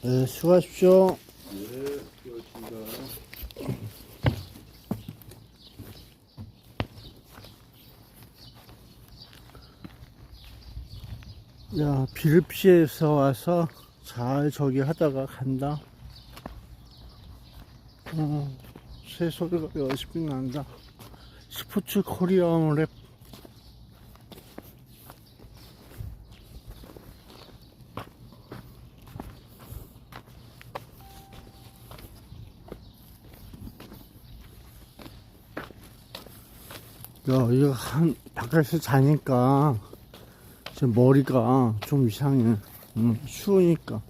네, 수고하십시오. 네, 수고하셨습니다. 야, 비를 피해서 와서 잘 저기 하다가 간다. 새 소리가 열심히 난다. 스포츠 코리안 랩. 야, 이거 바깥에서 자니까 지금 머리가 좀 이상해. 추우니까.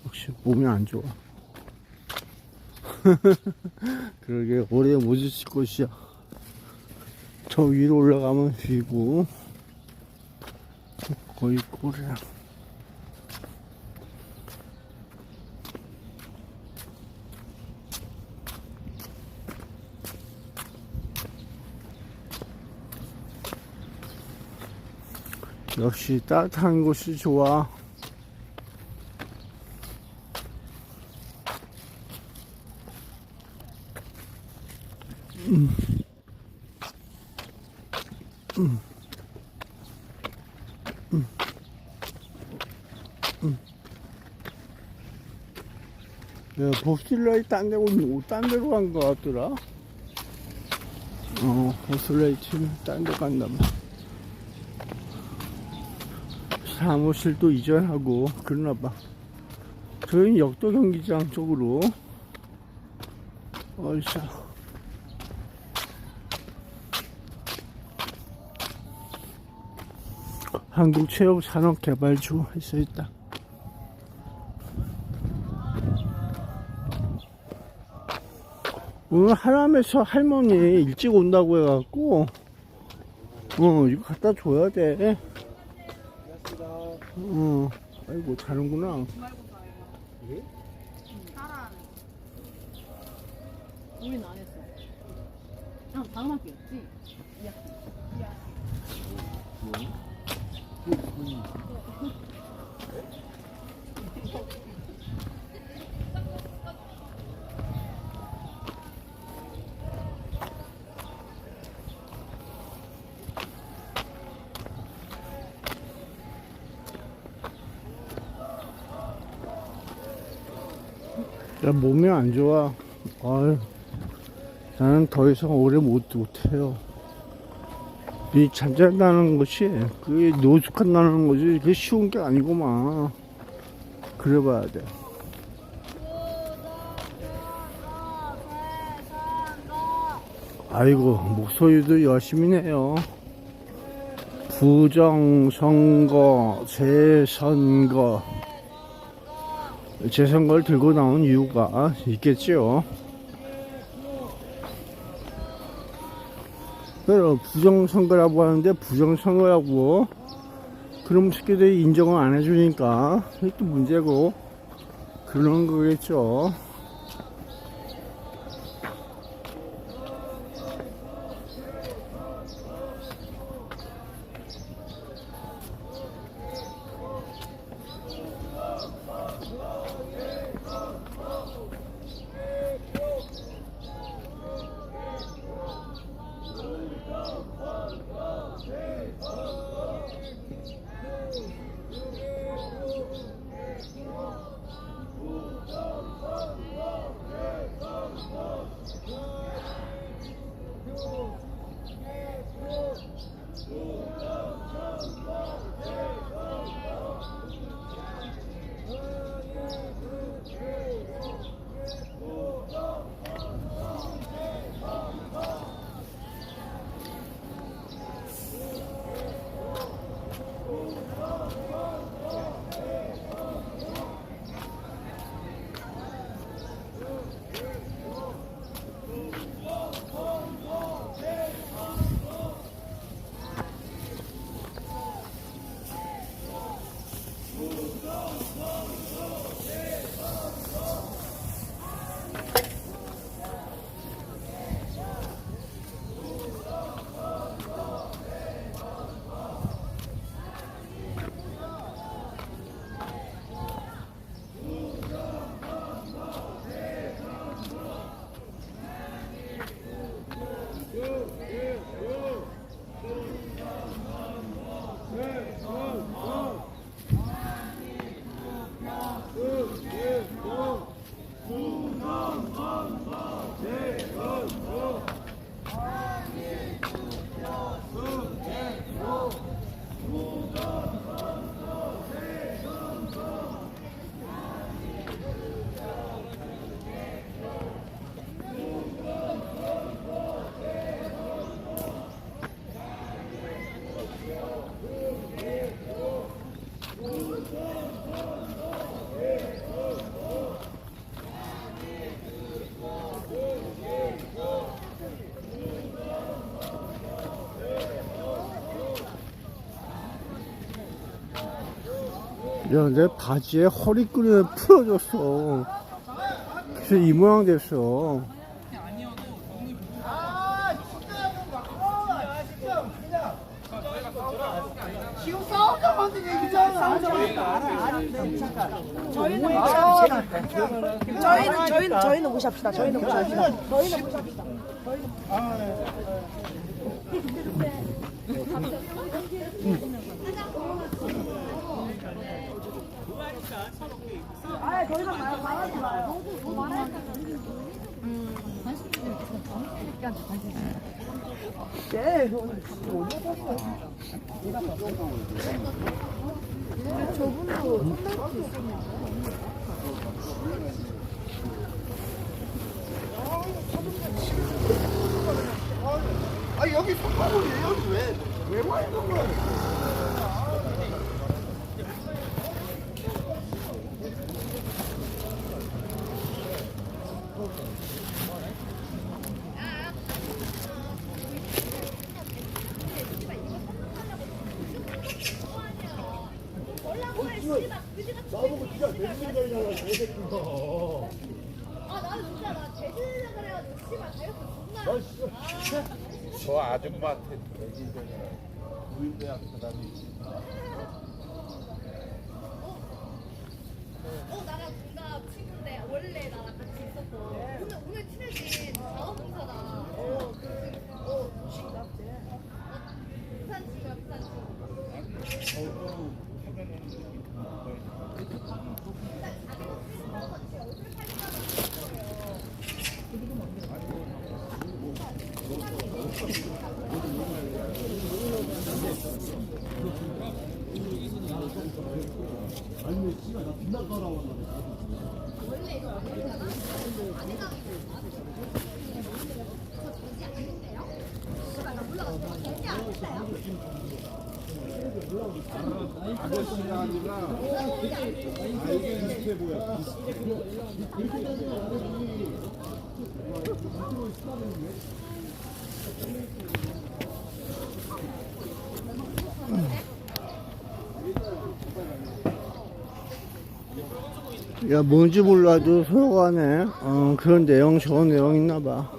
역시 몸이 안 좋아. 그러게, 올해 못 있을 곳이야. 저 위로 올라가면 위고, 거의 꼴이야. 역시 따뜻한 곳이 좋아. 야, 보슬라이 딴 데로 간 거 같더라. 보슬라이 팀 딴 데 간다며. 사무실도 이전하고 그러나봐. 저희는 역도 경기장 쪽으로. 어이씨. 한국체육산업개발주 했어 있다. 오늘 하남에서 할머니 일찍 온다고 해갖고 이거 갖다 줘야 돼. 아이고 자는구나. 그래? 잘하네. 우리는 안 했어. 다음 학기였지? 야, 몸이 안 좋아. 아유, 나는 더 이상 오래 못해요. 이 잠잔다는 것이, 그게 노숙한다는 거지. 그게 쉬운 게 아니구만. 그래 봐야 돼. 아이고, 목소리도 열심히 내요. 부정선거, 재선거. 재선거를 들고 나온 이유가 있겠죠. 그럼 부정선거라고 하는데 부정선거라고 그럼 새끼들이 인정을 안 해주니까 이게 또 문제고 그런 거겠죠. 야, 내 바지에 허리끈을 풀어줬어. 그래서 이 모양 됐어. 지금 싸우자고 하는 얘기잖아. 저희는 무시합시다. 저희는 무시합시다. 아, 더 이상 말하지 마요. 네, 저분도 아 여기 손가락이에요. 여기 왜 와 있는 거야? 나보고 진짜 맨날 개새끼가. 아 나는 진짜 나 대신이라 그래가지고 씨발 다이어트 존나 저 아줌마한테 매진 전에 무인대학 사람이 나랑 동갑 친구인데 원래 나랑 같이 있었어. 오늘 친해진 자원봉사다. 부산 친구야 부산 친구. 아저씨가 아니라 아 이게 비슷해 보여. 야, 뭔지 몰라도 소용하네. 그런 내용, 저런 내용 있나봐.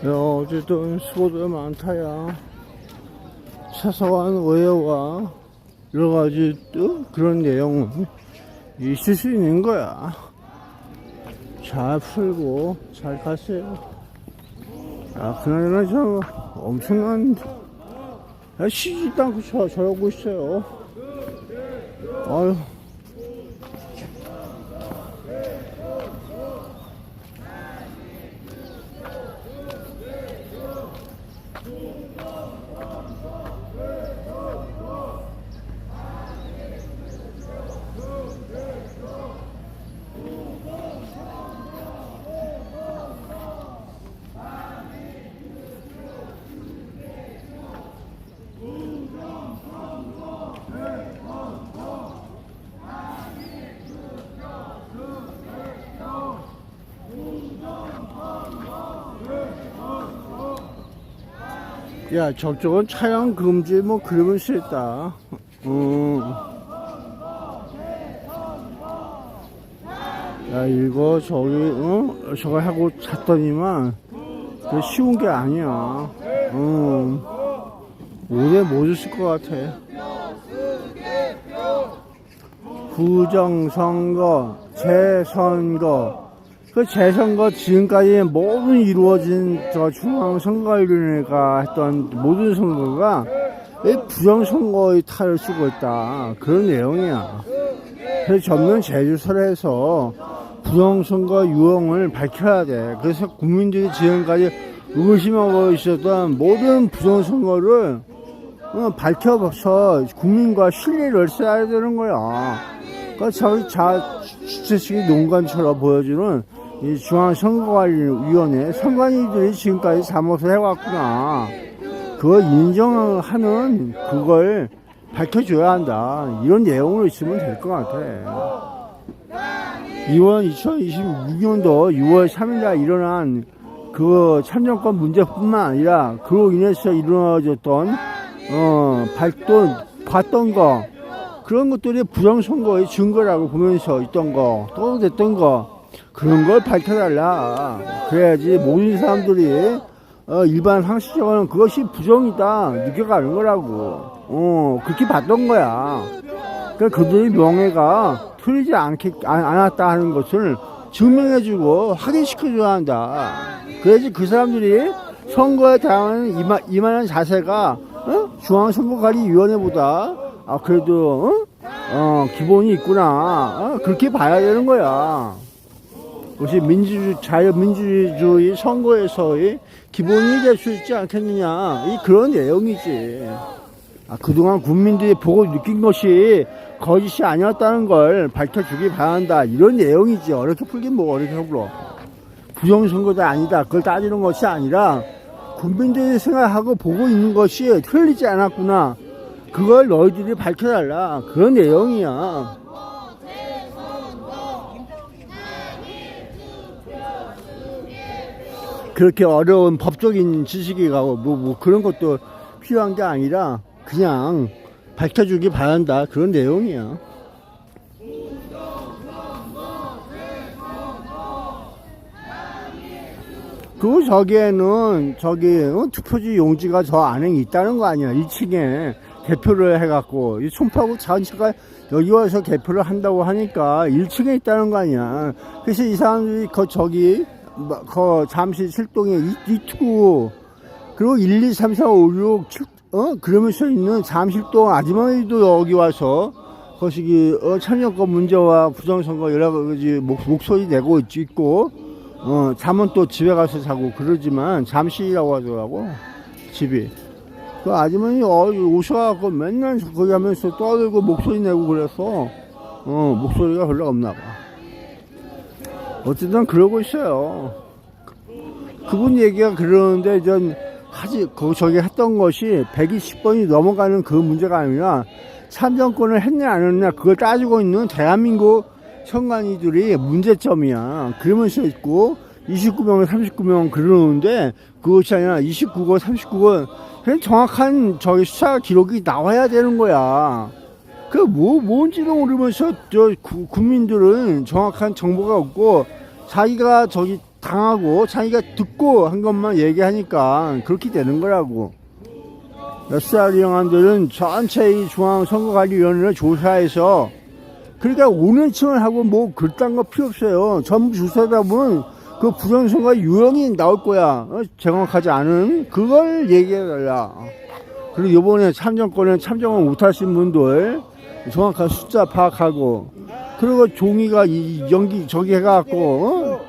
야, 어쨌든 수고들 많다, 야. 사소한 오해와 여러 가지 또 그런 내용은 있을 수 있는 거야. 잘 풀고 잘 가세요. 야, 그나저나 저 엄청난, 야, 쉬지도 않고 저러고 있어요. 아유. 야, 저쪽은 차량 금지 뭐 그러면 싫다. 야, 이거 저기 저거 하고 잤더니만 그 쉬운 게 아니야. 오래 못 있을 것 같아. 부정선거, 재선거. 그 재선거 지금까지 모든 이루어진 저 중앙선거위원회가 했던 모든 선거가 부정선거의 탈을 쓰고 있다. 그런 내용이야. 그래서 전면 제주설에서 부정선거 유형을 밝혀야 돼. 그래서 국민들이 지금까지 의심하고 있었던 모든 부정선거를 밝혀서 국민과 신뢰를 쌓아야 되는 거야. 그러니까 저희 주체식의 농간처럼 보여주는 이 중앙선거관리위원회 선관위들이 지금까지 잘못을 해왔구나. 그걸 인정하는 그걸 밝혀줘야 한다. 이런 내용으로 있으면 될 것 같아. 이번 2026년도 6월 3일날 일어난 그 참정권 문제뿐만 아니라 그로 인해서 이루어졌던 봤던 거 그런 것들이 부정선거의 증거라고 보면서 있던 거 또 됐던 거 그런 걸 밝혀달라. 그래야지 모든 사람들이 일반 상식적으로는 그것이 부정이다 느껴가는 거라고. 그렇게 봤던 거야. 그러니까 그들의 명예가 틀리지 않았다 하는 것을 증명해주고 확인시켜줘야 한다. 그래야지 그 사람들이 선거에 대한 임하는 자세가 중앙선거관리위원회보다 그래도 기본이 있구나. 그렇게 봐야 되는 거야. 그것이 자유민주주의 선거에서의 기본이 될 수 있지 않겠느냐. 그런 내용이지. 그동안 국민들이 보고 느낀 것이 거짓이 아니었다는 걸 밝혀주기 바란다. 이런 내용이지. 어렵게 풀긴 뭐 어렵게 풀어. 부정선거다 아니다. 그걸 따지는 것이 아니라 국민들이 생각하고 보고 있는 것이 틀리지 않았구나. 그걸 너희들이 밝혀달라. 그런 내용이야. 그렇게 어려운 법적인 지식이 가고 뭐 그런 것도 필요한 게 아니라 그냥 밝혀주기 바란다. 그런 내용이야. 그 저기에는 투표지 용지가 저 안에 있다는 거 아니야. 1층에 개표를 해갖고 이 송파구 전체가 여기 와서 개표를 한다고 하니까 1층에 있다는 거 아니야. 그래서 이 사람들이 잠시 7동에 2투구 그리고 1, 2, 3, 4, 5, 6, 7 그러면서 있는 잠실동 아주머니도 여기 와서 거시기 참여권 문제와 부정선거 여러 가지 목소리 내고 있고 잠은 또 집에 가서 자고 그러지만 잠시라고 하더라고. 집이 그 아주머니 오셔갖고 맨날 거기 하면서 떠들고 목소리 내고 그래서 목소리가 별로 없나 봐. 어쨌든 그러고 있어요. 그분 얘기가 그러는데 저기 했던 것이 120번이 넘어가는 그 문제가 아니라 참정권을 했냐 안 했냐 그걸 따지고 있는 대한민국 선관위들이 문제점이야. 그러면서 있고 29명 39명 그러는데 그것이 아니라 29건 39건 정확한 수사 기록이 나와야 되는 거야. 뭔지도 모르면서 국민들은 정확한 정보가 없고 자기가 당하고 자기가 듣고 한 것만 얘기하니까 그렇게 되는 거라고. 수사위원들은 전체 이 중앙선거관리위원회를 조사해서 그러니까 오는 층을 하고 뭐 그딴 거 필요 없어요. 전부 조사하다 보면 그 부정선거 유형이 나올 거야. 정확하지 않은 그걸 얘기해달라. 그리고 이번에 참정권을 참정을 못하신 분들 정확한 숫자 파악하고 그리고 종이가 저기 해갖고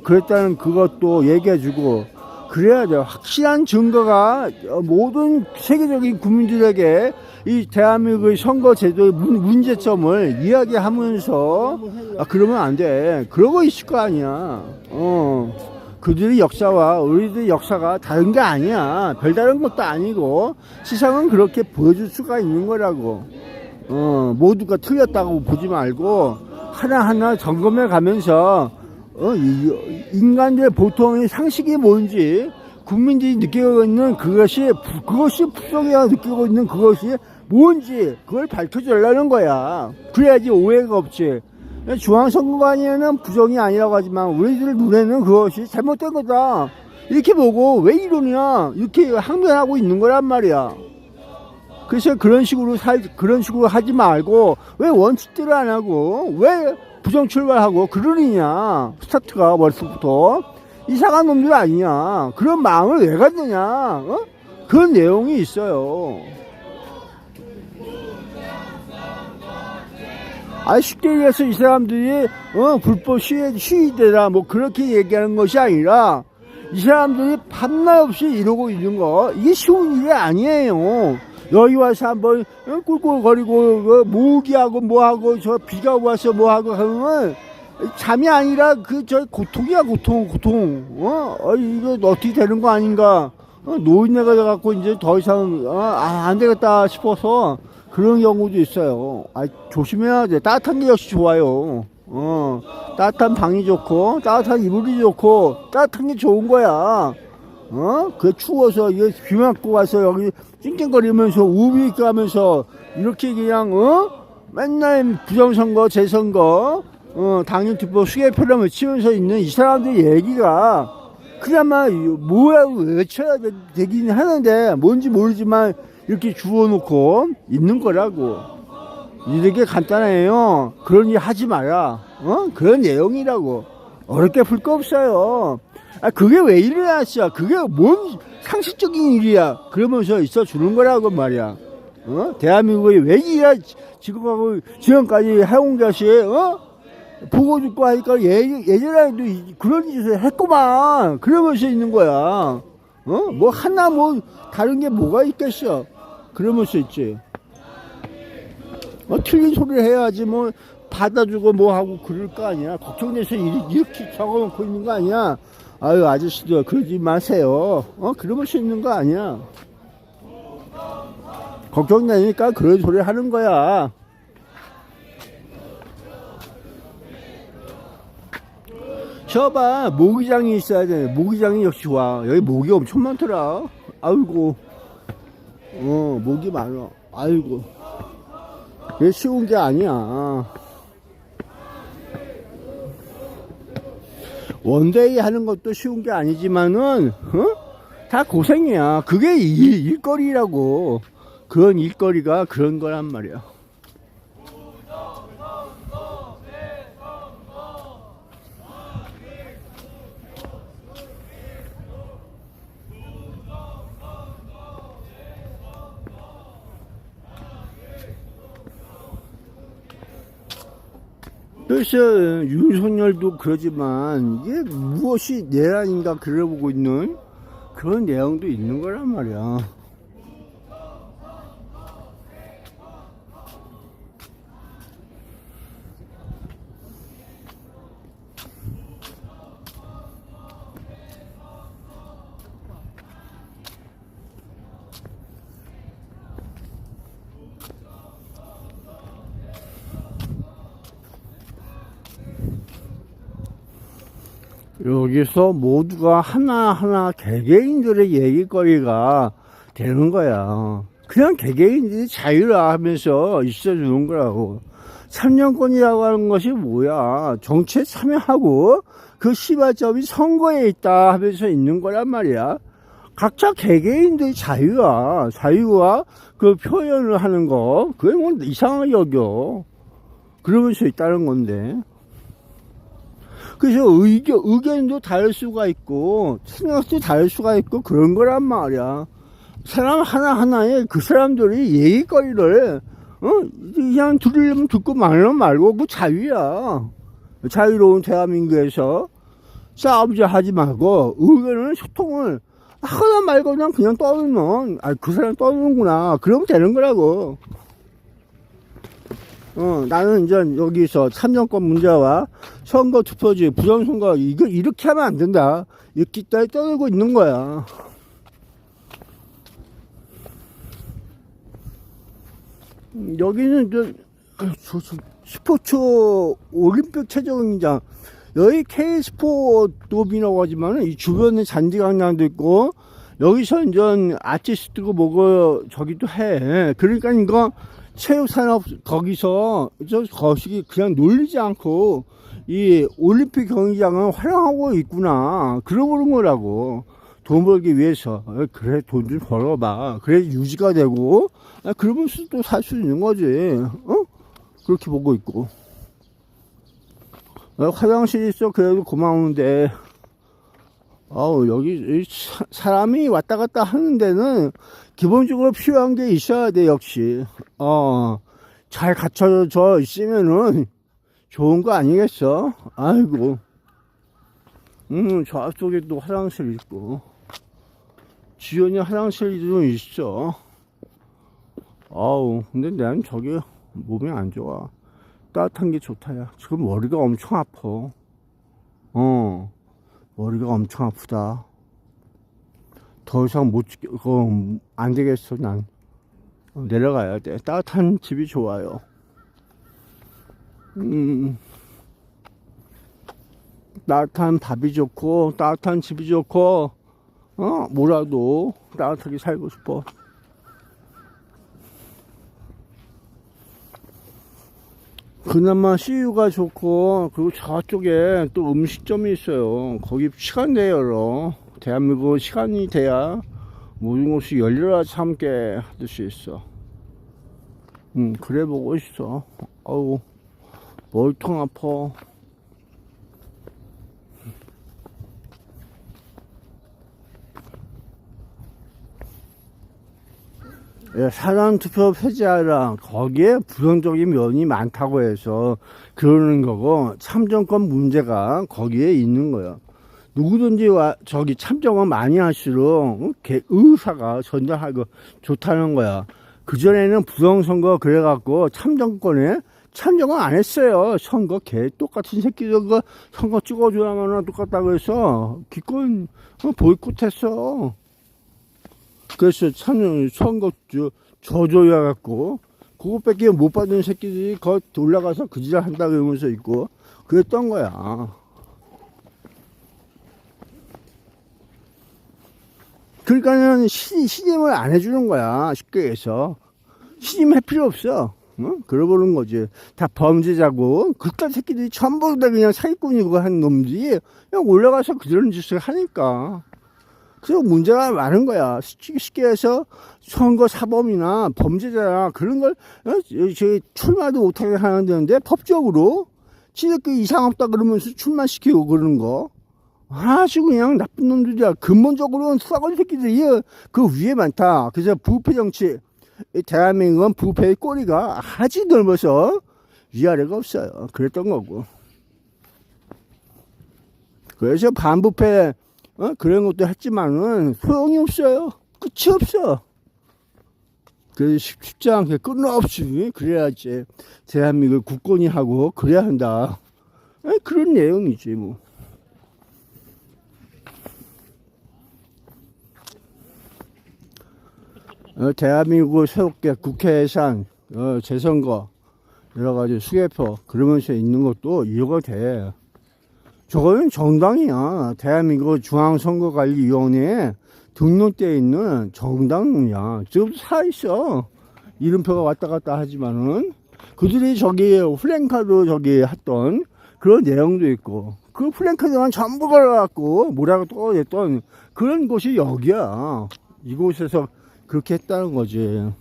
그랬다는 그것도 얘기해주고 그래야 돼요. 확실한 증거가 모든 세계적인 국민들에게 이 대한민국의 선거제도의 문제점을 이야기하면서 그러면 안 돼. 그러고 있을 거 아니야. 그들의 역사와 우리들의 역사가 다른 게 아니야. 별다른 것도 아니고 세상은 그렇게 보여줄 수가 있는 거라고. 모두가 틀렸다고 보지 말고 하나하나 점검해 가면서 인간들의 보통의 상식이 뭔지 국민들이 느끼고 있는 그것이 부정이라고 느끼고 있는 그것이 뭔지 그걸 밝혀주려는 거야. 그래야지 오해가 없지. 중앙선거관위에는 부정이 아니라고 하지만 우리들 눈에는 그것이 잘못된 거다 이렇게 보고 왜 이러냐 이렇게 항변하고 있는 거란 말이야. 그래서 그런 식으로 하지 말고 왜 원칙대로 안 하고 왜 부정 출발하고 그러느냐. 스타트가 벌써부터 이상한 놈들 아니냐. 그런 마음을 왜 갖느냐. 그런 내용이 있어요. 쉽게 얘기해서 이 사람들이 불법 시위대다 뭐 그렇게 얘기하는 것이 아니라 이 사람들이 밤낮 없이 이러고 있는 거 이게 쉬운 일이 아니에요. 여기 와서 한번 꿀꿀거리고 모기하고 뭐하고 저 비가 와서 뭐하고 하면 잠이 아니라 고통이야 고통. 이거 어떻게 되는 거 아닌가. 노인네가 돼갖고 이제 더 이상 안 되겠다 싶어서 그런 경우도 있어요. 조심해야 돼. 따뜻한 게 역시 좋아요. 따뜻한 방이 좋고 따뜻한 이불이 좋고 따뜻한 게 좋은 거야. 그 추워서 이게 비 맞고 와서 여기 찡찡거리면서 우비 가면서 이렇게 그냥 맨날 부정선거 재선거 당일 투표 수개표를 외치면서 있는 이 사람들 얘기가 그나마 뭐라고 외쳐야 되긴 하는데 뭔지 모르지만 이렇게 주워놓고 있는 거라고. 이렇게 간단해요. 그런 일 하지 마라. 그런 내용이라고. 어렵게 풀 거 없어요. 그게 왜 일어났어? 그게 뭔 상식적인 일이야. 그러면서 있어 주는 거라고 말이야. 대한민국이 왜 이래 지금까지 해온 것이 보고 듣고 하니까 예전에도 그런 짓을 했구만. 그러면서 있는 거야. 뭐 하나 뭐 다른 게 뭐가 있겠어. 그러면서 있지. 틀린 소리를 해야지 뭐 받아주고 뭐 하고 그럴 거 아니야. 걱정돼서 이렇게 적어놓고 있는 거 아니야. 아유 아저씨들 그러지 마세요. 그러면서 있는 거 아니야. 걱정되니까 그런 소리 하는 거야. 저봐 모기장이 있어야 돼. 모기장이 역시 좋아. 여기 모기 엄청 많더라. 아이고 모기 많아. 아이고 이게 쉬운 게 아니야. 원데이 하는 것도 쉬운 게 아니지만은 다 고생이야. 그게 일거리라고. 그런 일거리가 그런 거란 말이야. 그래서 윤석열도 그러지만 이게 무엇이 내란인가 그려보고 있는 그런 내용도 있는 거란 말이야. 여기서 모두가 하나하나 개개인들의 얘기거리가 되는 거야. 그냥 개개인들이 자유라 하면서 있어주는 거라고. 참여권이라고 하는 것이 뭐야. 정치에 참여하고 그 시발점이 선거에 있다 하면서 있는 거란 말이야. 각자 개개인들의 자유야. 자유와 그 표현을 하는 거 그게 뭐 이상하게 여겨. 그러면서 있다는 건데. 그래서 의견도 다를 수가 있고 생각도 다를 수가 있고 그런 거란 말이야. 사람 하나하나에 그 사람들이 얘기거리를 그냥 들으려면 듣고 말면 말고 그 자유야. 자유로운 대한민국에서 싸움질 하지 말고 의견을 소통을 하거나 말거나 그냥 떠들면 그 사람 떠드는구나 그러면 되는 거라고. 나는 이제 여기서 참정권 문제와 선거 투표지 부정선거 이거 이렇게 하면 안 된다. 이렇게 따위 떠들고 있는 거야. 여기는 저 스포츠 올림픽 체조경기장 여기 K스포도비라고 하지만 이 주변에 잔디광장도 있고 여기서 이제 아티스트고 뭐고 저기도 해. 그러니까 이거 체육산업 거기서 거시기 그냥 놀리지 않고 이 올림픽 경기장을 활용하고 있구나 그러고 그런 거라고. 돈 벌기 위해서. 그래 돈 좀 벌어봐. 그래 유지가 되고 그러면서 또 살 수 있는 거지. 그렇게 보고 있고. 화장실 있어 그래도 고마운데 여기 사람이 왔다 갔다 하는 데는 기본적으로 필요한 게 있어야 돼. 역시 잘 갖춰져 있으면은 좋은 거 아니겠어. 아이고 저 앞쪽에 또 화장실 있고 지연이 화장실이 좀 있어. 근데 난 저기 몸이 안 좋아. 따뜻한 게 좋다야. 지금 머리가 엄청 아파. 머리가 엄청 아프다. 더 이상 못, 안 되겠어, 난. 내려가야 돼. 따뜻한 집이 좋아요. 따뜻한 밥이 좋고, 따뜻한 집이 좋고, 뭐라도 따뜻하게 살고 싶어. 그나마 CU가 좋고, 그리고 저쪽에 또 음식점이 있어요. 거기 시간대 열어. 대한민국 시간이 돼야 모든 것이 열려라 참게 할 수 있어. 그래 보고 있어. 어우, 머리통 아파. 사전투표 폐지하라. 거기에 부정적인 면이 많다고 해서 그러는 거고, 참정권 문제가 거기에 있는 거야. 누구든지 저기 참정은 많이 할수록 의사가 전달하고 좋다는 거야. 그전에는 부정선거 그래갖고 참정권에 참정은 안 했어요. 선거 똑같은 새끼들 그 선거 찍어주라면 똑같다고 해서 기권 보이콧했어. 그래서 선거 저조해갖고 그것밖에 못 받은 새끼들이 거 올라가서 그지랄 한다 그러면서 있고 그랬던 거야. 그러니까는 신임을 안 해주는 거야. 쉽게 해서 신임할 필요 없어. 그러보는 거지. 다 범죄자고 그딴 새끼들이 전부 다 그냥 사기꾼이고 한 놈들이 그냥 올라가서 그런 짓을 하니까. 그래서 문제가 많은 거야. 쉽게 해서 선거 사범이나 범죄자나 그런 걸 출마도 못하게 하는데 법적으로 지네끼리 이상 없다 그러면서 출마시키고 그러는 거. 아주 그냥 나쁜 놈들이야. 근본적으로는 수사관 새끼들이 그 위에 많다. 그래서 부패 정치, 대한민국은 부패의 꼬리가 아주 넓어서 위아래가 없어요. 그랬던 거고. 그래서 반부패 그런 것도 했지만은 소용이 없어요. 끝이 없어. 그래서 쉽지 않게 끊임없이 그래야지 대한민국을 굳건히 하고 그래야 한다. 그런 내용이지 뭐. 대한민국을 새롭게 국회 예산, 재선거, 여러가지 수개표, 그러면서 있는 것도 이유가 돼. 저거는 정당이야. 대한민국 중앙선거관리위원회에 등록되어 있는 정당이야. 지금도 살아있어. 이름표가 왔다 갔다 하지만은, 그들이 저기 플랜카드 저기 했던 그런 내용도 있고, 그 플랜카드만 전부 걸어갖고 뭐라고 떠냈던 그런 곳이 여기야. 이곳에서 그렇게 했다는 거지.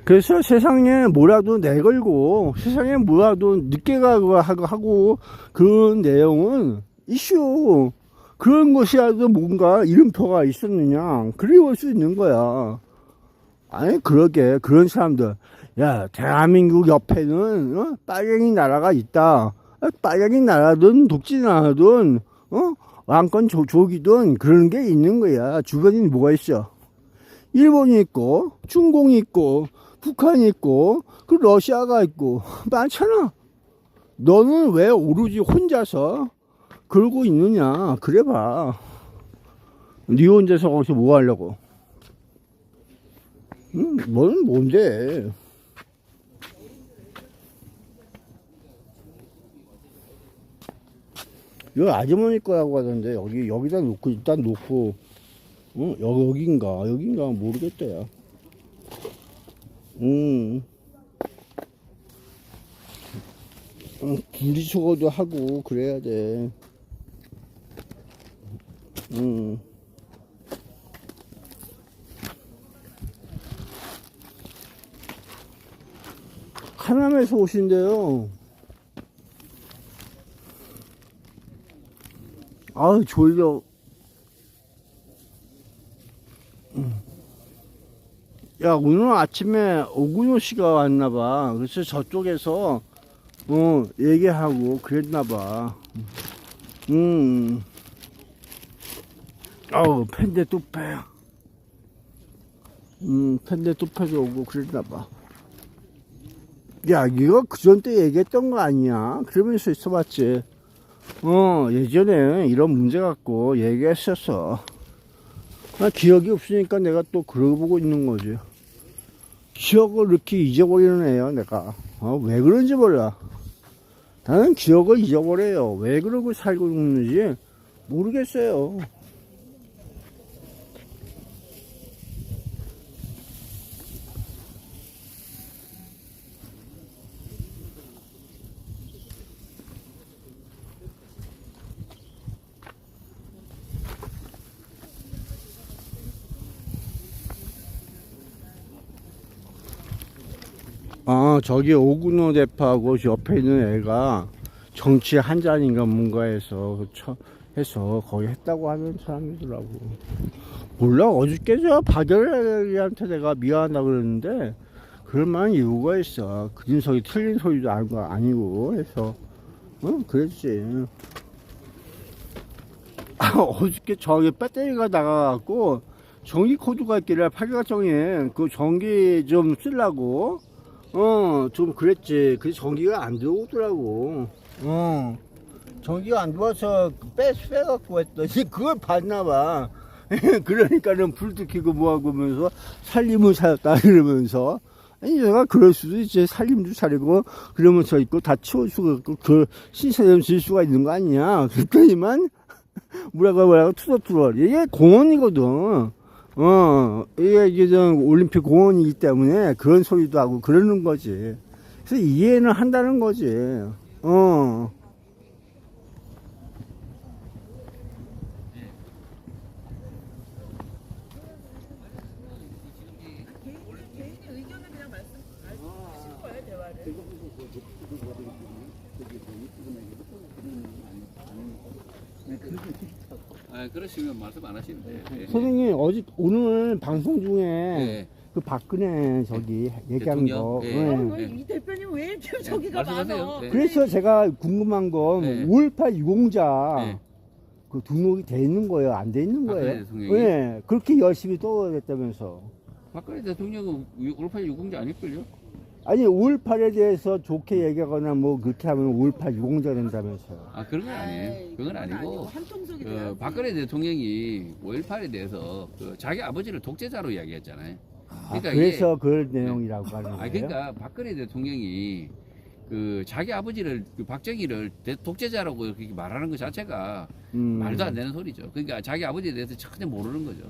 그래서 세상에 뭐라도 내걸고 세상에 뭐라도 늦게 가고 하고 그런 내용은 이슈 그런 것이라도 뭔가 이름표가 있었느냐 그리울 수 있는 거야. 아니 그러게 그런 사람들 야 대한민국 옆에는 빨갱이 나라가 있다. 빨갱이 나라든 독재 나라든 왕권 조기든 그런 게 있는 거야. 주변에 뭐가 있어? 일본이 있고 중공이 있고 북한이 있고 그 러시아가 있고 많잖아. 너는 왜 오로지 혼자서 그러고 있느냐. 그래봐. 네 혼자서 거기서 뭐 하려고. 뭔데. 이거 아주머니 거라고 하던데 여기다 놓고 일단 놓고 여긴가 모르겠다 야. 분리수거도 하고 그래야 돼. 하남에서 오신대요. 아우 졸려. 야 오늘 아침에 오근호 씨가 왔나봐. 그래서 저쪽에서 얘기하고 그랬나봐. 아우 팬데 뚜페. 팬데 뚜페도 오고 그랬나봐. 야, 이거 그전 때 얘기했던 거 아니야? 그러면서 있어봤지. 예전에 이런 문제 갖고 얘기했었어. 나 기억이 없으니까 내가 또 그러고 보고 있는 거지. 기억을 이렇게 잊어버리는 애야, 내가. 왜 그런지 몰라. 나는 기억을 잊어버려요. 왜 그러고 살고 있는지 모르겠어요. 저기 오근호 대파하고 옆에 있는 애가 정치 한 잔인가 뭔가 해서 거기 했다고 하는 사람이더라고. 몰라, 어저께 저 박열애한테 내가 미안하다 그랬는데 그럴 만한 이유가 있어. 그 녀석이 틀린 소리도 아니고 해서 그랬지. 어저께 저기 배터리가 나가갖고 전기 코드가 있길래 파괴가정에 그 전기 좀 쓰려고 좀 그랬지. 그 전기가 안 들어오더라고. 전기가 안 들어와서 빼갖고 했더니 그걸 봤나봐. 그러니까는 불도 켜고 뭐하고 하면서 살림을 살았다 이러면서. 아니, 내가 그럴 수도 있지. 살림도 차리고 그러면서 있고 다 치울 수가 있고 그 신세점 질 수가 있는 거 아니냐. 그랬더니만 뭐라고 투덜투덜. 이게 공원이거든. 이게 좀 올림픽 공원이기 때문에 그런 소리도 하고 그러는 거지. 그래서 이해는 한다는 거지. 그러시면 말씀 안 하시면 돼요. 예. 선생님, 오늘 방송 중에 예. 그 박근혜 저기 얘기한 대통령? 거. 예. 예. 네. 이 대표님 왜 이렇게 저기가 말씀하세요. 많아? 네. 그래서 제가 궁금한 건 네. 5.18 유공자 네. 그 등록이 돼 있는 거예요? 안 돼 있는 박근혜 거예요? 대통령이? 네. 그렇게 열심히 떠들었다면서. 박근혜 대통령은 5.18 유공자 아닐걸요? 아니, 5.18에 대해서 좋게 얘기하거나 뭐 그렇게 하면 5.18 유공자 된다면서요. 아, 그런 건 아니에요. 그건 아니고. 한통속이 박근혜 대통령이 5.18에 대해서 자기 아버지를 독재자로 이야기했잖아요. 그러니까 그래서 이게, 그 내용이라고 하는 거예요? 그러니까 박근혜 대통령이 자기 아버지를 박정희를 독재자라고 그렇게 말하는 것 자체가 말도 안 되는 소리죠. 그러니까 자기 아버지에 대해서 전혀 모르는 거죠.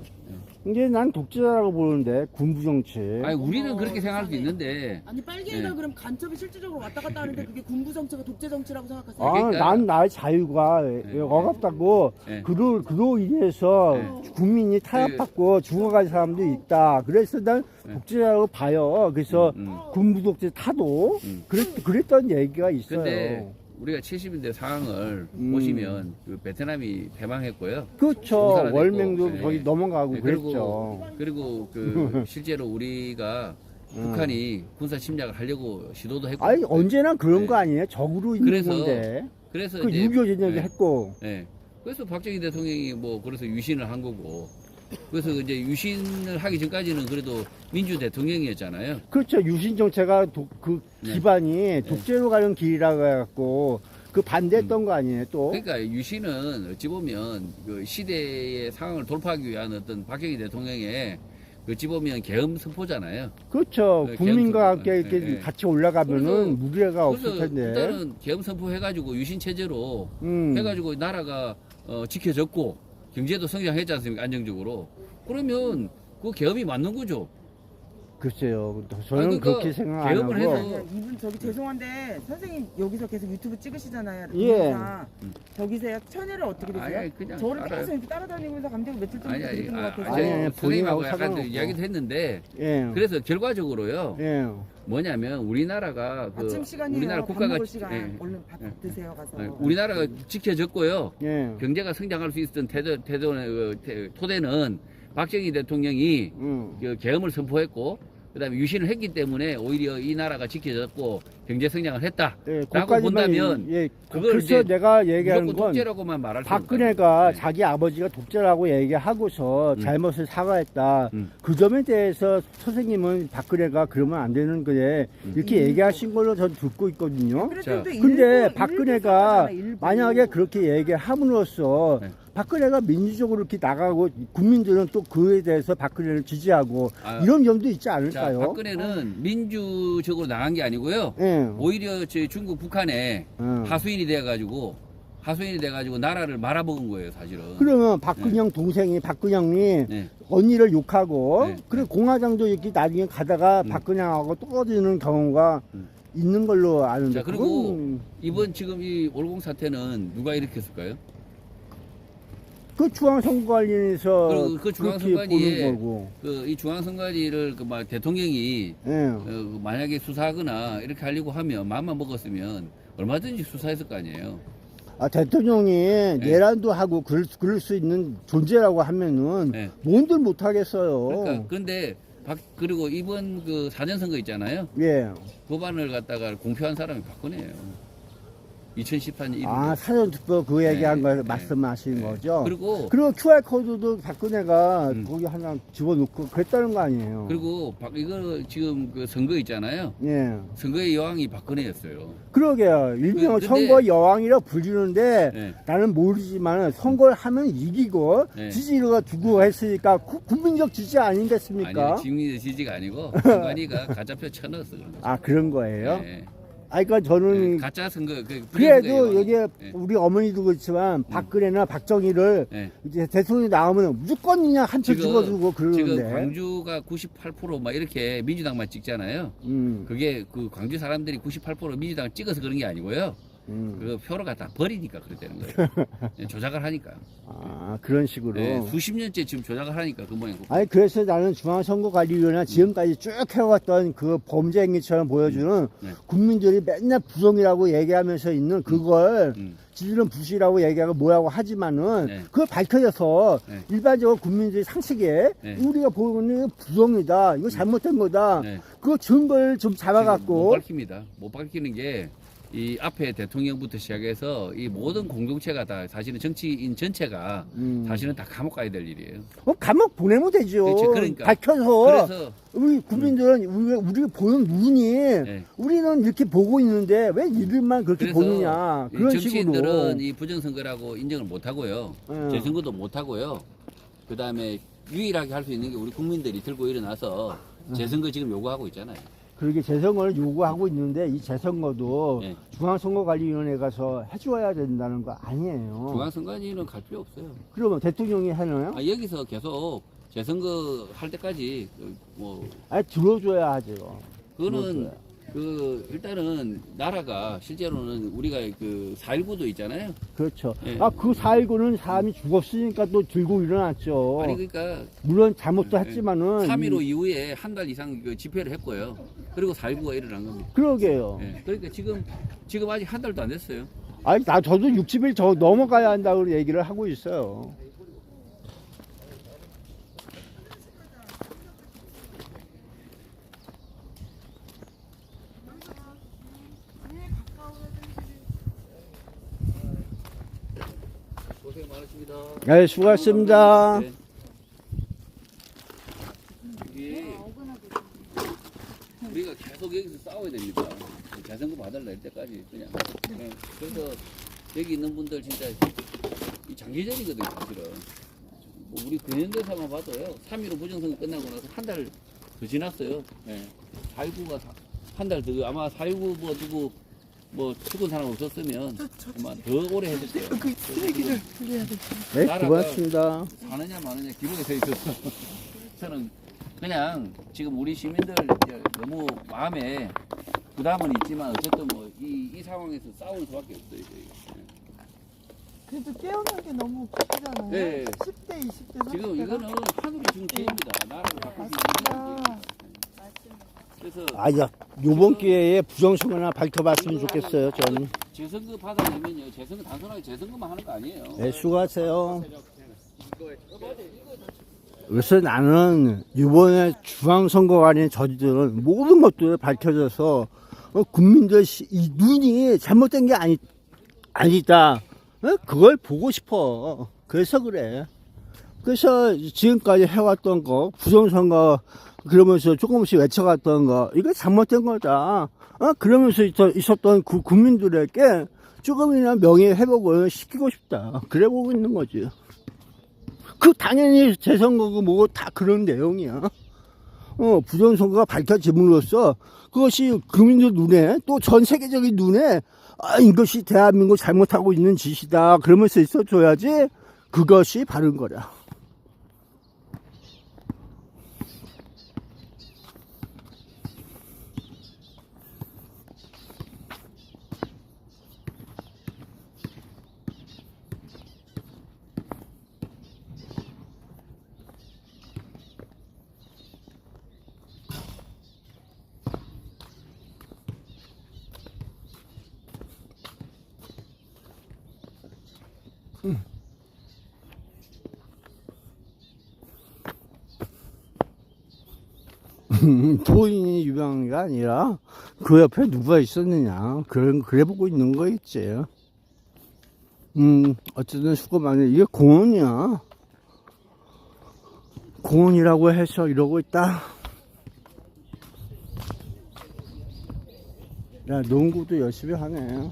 이게 난 독재자라고 보는데 군부 정치. 아니 우리는 그렇게 생각할 수 있는데 아니 빨갱이가 네. 그럼 간첩이 실질적으로 왔다 갔다 하는데 그게 군부 정치가 독재 정치라고 생각하세요? 그러니까- 난 나의 자유가 억압받고 네. 그로 인해서 네. 국민이 타협받고 죽어간 사람도 있다. 그래서 난 독재자라고 봐요. 그래서 군부 독재 타도 그랬던 얘기가 있어요. 근데 우리가 70년대 상황을 보시면 베트남이 패망했고요. 그렇죠. 공산화됐고, 월맹도 네. 거기 넘어가고 네, 그랬죠. 그리고 실제로 우리가 북한이 군사 침략을 하려고 시도도 했고. 아니 언제나 그런 네. 거 아니에요? 적으로 있는 그래서- 건데. 그래서 그 이제 6.25 전쟁 네. 했고. 네. 그래서 박정희 대통령이 그래서 유신을 한 거고. 그래서 이제 유신을 하기 전까지는 그래도 민주 대통령이었잖아요. 그렇죠. 유신 정체가 그 네. 기반이 독재로 가는 길이라고 해갖고 그 반대했던 거 아니에요, 또? 그러니까 유신은 어찌 보면 그 시대의 상황을 돌파하기 위한 어떤 박정희 대통령의 어찌 보면 계엄 선포잖아요. 그렇죠. 네, 국민과 계엄 함께 이렇게 네. 같이 올라가면은 그래서- 무리가 없을 그래서 텐데. 일단은 계엄 선포해가지고 유신 체제로 해가지고 나라가 지켜졌고 경제도 성장했지 않습니까? 안정적으로. 그러면 그 계엄이 맞는 거죠. 글쎄요. 저는 아니, 그러니까 그렇게 생각 안 계엄을 하고. 해서 이분 저기 죄송한데 선생님 여기서 계속 유튜브 찍으시잖아요. 예. 동영상. 저기세요. 천혜를 어떻게 되세요? 아니, 그냥 저를 알아요. 계속 이렇게 따라다니면서 감정이 며칠 동안 아니 들은 것 같아서. 아니, 아니, 선생님하고 본인하고 약간 상관없고. 이야기도 했는데 예. 그래서 결과적으로요. 예. 뭐냐면 우리나라가 아침 시간이에요. 우리나라 밥 국가가 먹을 시간. 예. 얼른 밥 드세요 가서. 우리나라가 지켜졌고요. 예. 경제가 성장할 수 있었던 토대는 박정희 대통령이 계엄을 선포했고 그다음에 유신을 했기 때문에 오히려 이 나라가 지켜졌고 경제 성장을 했다라고 예, 거기까지만, 본다면 예, 그걸 그래서 이제 내가 얘기하는 무조건 건 독재라고만 말할 수 박근혜가 네. 자기 아버지가 독재라고 얘기하고서 잘못을 사과했다. 그 점에 대해서 선생님은 박근혜가 그러면 안 되는 거에 이렇게 얘기하신 걸로 전 듣고 있거든요. 자, 근데 박근혜가 만약에 그렇게 얘기함으로써 네. 박근혜가 민주적으로 이렇게 나가고 국민들은 또 그에 대해서 박근혜를 지지하고 아, 이런 점도 있지 자, 않을까요? 박근혜는 민주적으로 나간 게 아니고요. 예. 오히려 저희 중국 북한에 하수인이 돼가지고 나라를 말아먹은 거예요, 사실은. 그러면 박근영 동생이 박근영이 네. 언니를 욕하고 네. 그래 공화당도 이렇게 나중에 가다가 박근영하고 떨어지는 경우가 있는 걸로 아는데 자, 그리고 그건 이번 지금 이 올공 사태는 누가 일으켰을까요? 그 중앙선거관리에서 그리고 그 그렇게 보는 중앙선관위에 거고 이 중앙선관위를 막 대통령이 예. 만약에 수사하거나 이렇게 하려고 하면 마음만 먹었으면 얼마든지 수사했을 거 아니에요. 아, 대통령이 내란도 하고 그럴 수 있는 존재라고 하면은 네. 뭔들 못하겠어요. 그러니까 그런데 그리고 이번 그 사전선거 있잖아요. 예. 법안을 갖다가 공표한 사람이 박근혜예요. 2018년 1월. 아, 사전투표 그 얘기한 거 네. 말씀하시는 네. 거죠? 그리고 QR코드도 박근혜가 거기 하나 집어넣고 그랬다는 거 아니에요? 그리고 이거 지금 그 선거 있잖아요. 예. 선거의 여왕이 박근혜였어요. 그러게요. 일명 근데- 선거 여왕이라 불리는데 네. 나는 모르지만 선거를 하면 이기고 네. 지지가 두고 했으니까 국민적 지지 아니겠습니까? 아니, 직민의 지지가 아니고 선관위가 가짜표 쳐넣었어 그런 거죠. 아, 그런 거예요? 네. 아, 그러니까 저는 네, 가짜 선거 그래도 여기 네. 우리 어머니도 그렇지만 박근혜나 박정희를 네. 이제 대통령이 나오면 무조건 그냥 한 표 집어주고 지금 그러는데. 광주가 98%막 이렇게 민주당만 찍잖아요. 그게 그 광주 사람들이 98% 민주당을 찍어서 그런 게 아니고요. 그 표를 갖다 버리니까 그랬다는 거예요. 네, 조작을 하니까. 아, 그런 식으로. 네, 수십 년째 지금 조작을 하니까 그 모양이고. 아니, 그래서 나는 중앙선거관리위원회 지금까지 쭉 해왔던 그 범죄 행위처럼 보여주는 네. 국민들이 맨날 부정이라고 얘기하면서 있는 그걸 지지는 부시라고 얘기하고 뭐라고 하지만은 네. 그걸 밝혀져서 네. 일반적으로 국민들이 상식에 네. 우리가 보는 부정이다. 이거 잘못된 거다. 네. 그 증거를 좀 못 잡아갖고 밝힙니다. 못 밝히는 게 이 앞에 대통령부터 시작해서 이 모든 공동체가 다 사실은 정치인 전체가 사실은 다 감옥 가야 될 일이에요. 감옥 보내면 되죠. 그렇죠. 그러니까. 밝혀서 그래서 우리 국민들은 우리가 보는 눈이 네. 우리는 이렇게 보고 있는데 왜 이들만 그렇게 그래서 보느냐 이 그런 정치인들은 식으로. 이 부정선거라고 인정을 못 하고요. 네. 재선거도 못 하고요. 그 다음에 유일하게 할 수 있는 게 우리 국민들이 들고 일어나서 재선거 지금 요구하고 있잖아요. 그렇게 재선거를 요구하고 있는데 이 재선거도 네. 중앙선거관리위원회 가서 해줘야 된다는 거 아니에요. 중앙선관위는 갈 필요 없어요. 그러면 대통령이 하나요? 여기서 계속 재선거 할 때까지 뭐 아니, 들어줘야 하죠. 그거는 들어줘야. 일단은 나라가 실제로는 우리가 그 4.19도 있잖아요. 그렇죠. 네. 그 4.19는 사람이 죽었으니까 또 들고 일어났죠. 아니 그러니까 물론 잘못도 네. 했지만은 3.15 이후에 한 달 이상 그 집회를 했고요. 그리고 4.19가 일어난 겁니다. 그러게요. 네. 그러니까 지금 아직 한 달도 안 됐어요. 아니, 저도 60일 저 넘어가야 한다고 얘기를 하고 있어요. 고생 많으십니다. 네, 수고하셨습니다. 네. 이게 우리가 계속 여기서 싸워야 됩니다. 재선거 받을라 할 때까지 그냥. 네. 그래서 여기 있는 분들 진짜 이 장기전이거든요, 사실은. 뭐 우리 근현대사만 봐도요, 3.15 부정선거 끝나고 나서 한 달 더 지났어요. 네. 4.19가 한 달 더, 아마 4.19 뭐 누구 뭐 죽은 사람 없었으면 아마 더 오래 했을 거예요. 그 쓰레기를 돌려야 돼. 네, 나라가- 고맙습니다. 사느냐 마느냐 기록에 서 있어서 저는 그냥 지금 우리 시민들 이제 너무 마음에 부담은 있지만 어쨌든 뭐 이 상황에서 싸우는 수밖에 없어요. 저희가. 그래도 깨우는 게 너무 기쁘잖아요. 네. 10대, 20대, 30대가. 지금 이거는 하늘이 주는 기회입니다. 나라를 바꿀 수 있는 기회. 그래서 야, 요번 기회에 부정선거나 밝혀봤으면 좋겠어요, 저는. 재선거 받아내면요, 재선거 단순하게 재선거만 하는 거 아니에요. 네, 수고하세요. 그래서 나는 이번에 중앙선거관에 저지른 모든 것들을 밝혀져서 국민들 이 눈이 잘못된 게 아니다. 그걸 보고 싶어. 그래서 그래. 그래서 지금까지 해왔던 거, 부정선거 그러면서 조금씩 외쳐갔던 거, 이거 잘못된 거다. 그러면서 있었던 그 국민들에게 조금이나 명예 회복을 시키고 싶다. 그래 보고 있는 거지. 그 당연히 재선거고 뭐고 다 그런 내용이야. 부정선거가 밝혀짐으로써 그것이 국민들 눈에 또 전 세계적인 눈에 이것이 대한민국 잘못하고 있는 짓이다. 그러면서 있어줘야지 그것이 바른 거라. 도인이 유명한 게 아니라 그 옆에 누가 있었느냐 그래 보고 있는 거 있지. 어쨌든 수고 많네. 이게 공원이야. 공원이라고 해서 이러고 있다. 야, 농구도 열심히 하네.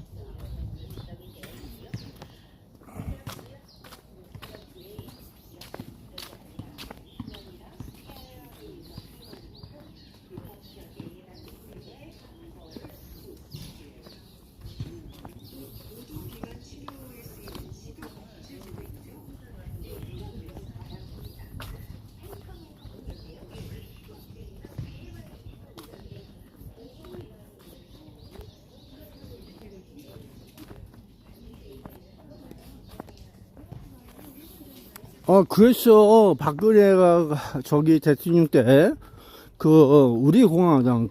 그랬어. 박근혜가 저기 대통령 때, 우리 공화당,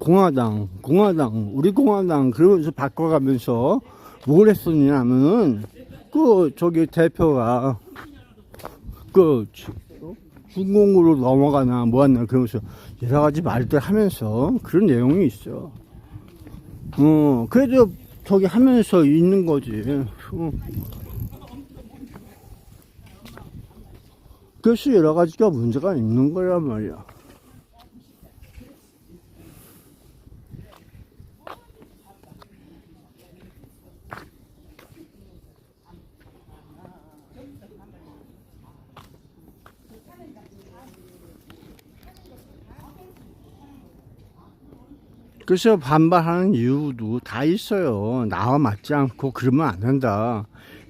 우리 공화당, 그러면서 바꿔가면서 뭘 했었냐면은, 저기 대표가, 중공으로 넘어가나, 뭐하나, 그러면서 여러 가지 말들 하면서 그런 내용이 있어. 그래도 저기 하면서 있는 거지. 그래서 여러 가지가 문제가 있는 거란 말이야. 그래서 반발하는 이유도 다 있어요. 나와 맞지 않고 그러면 안 된다.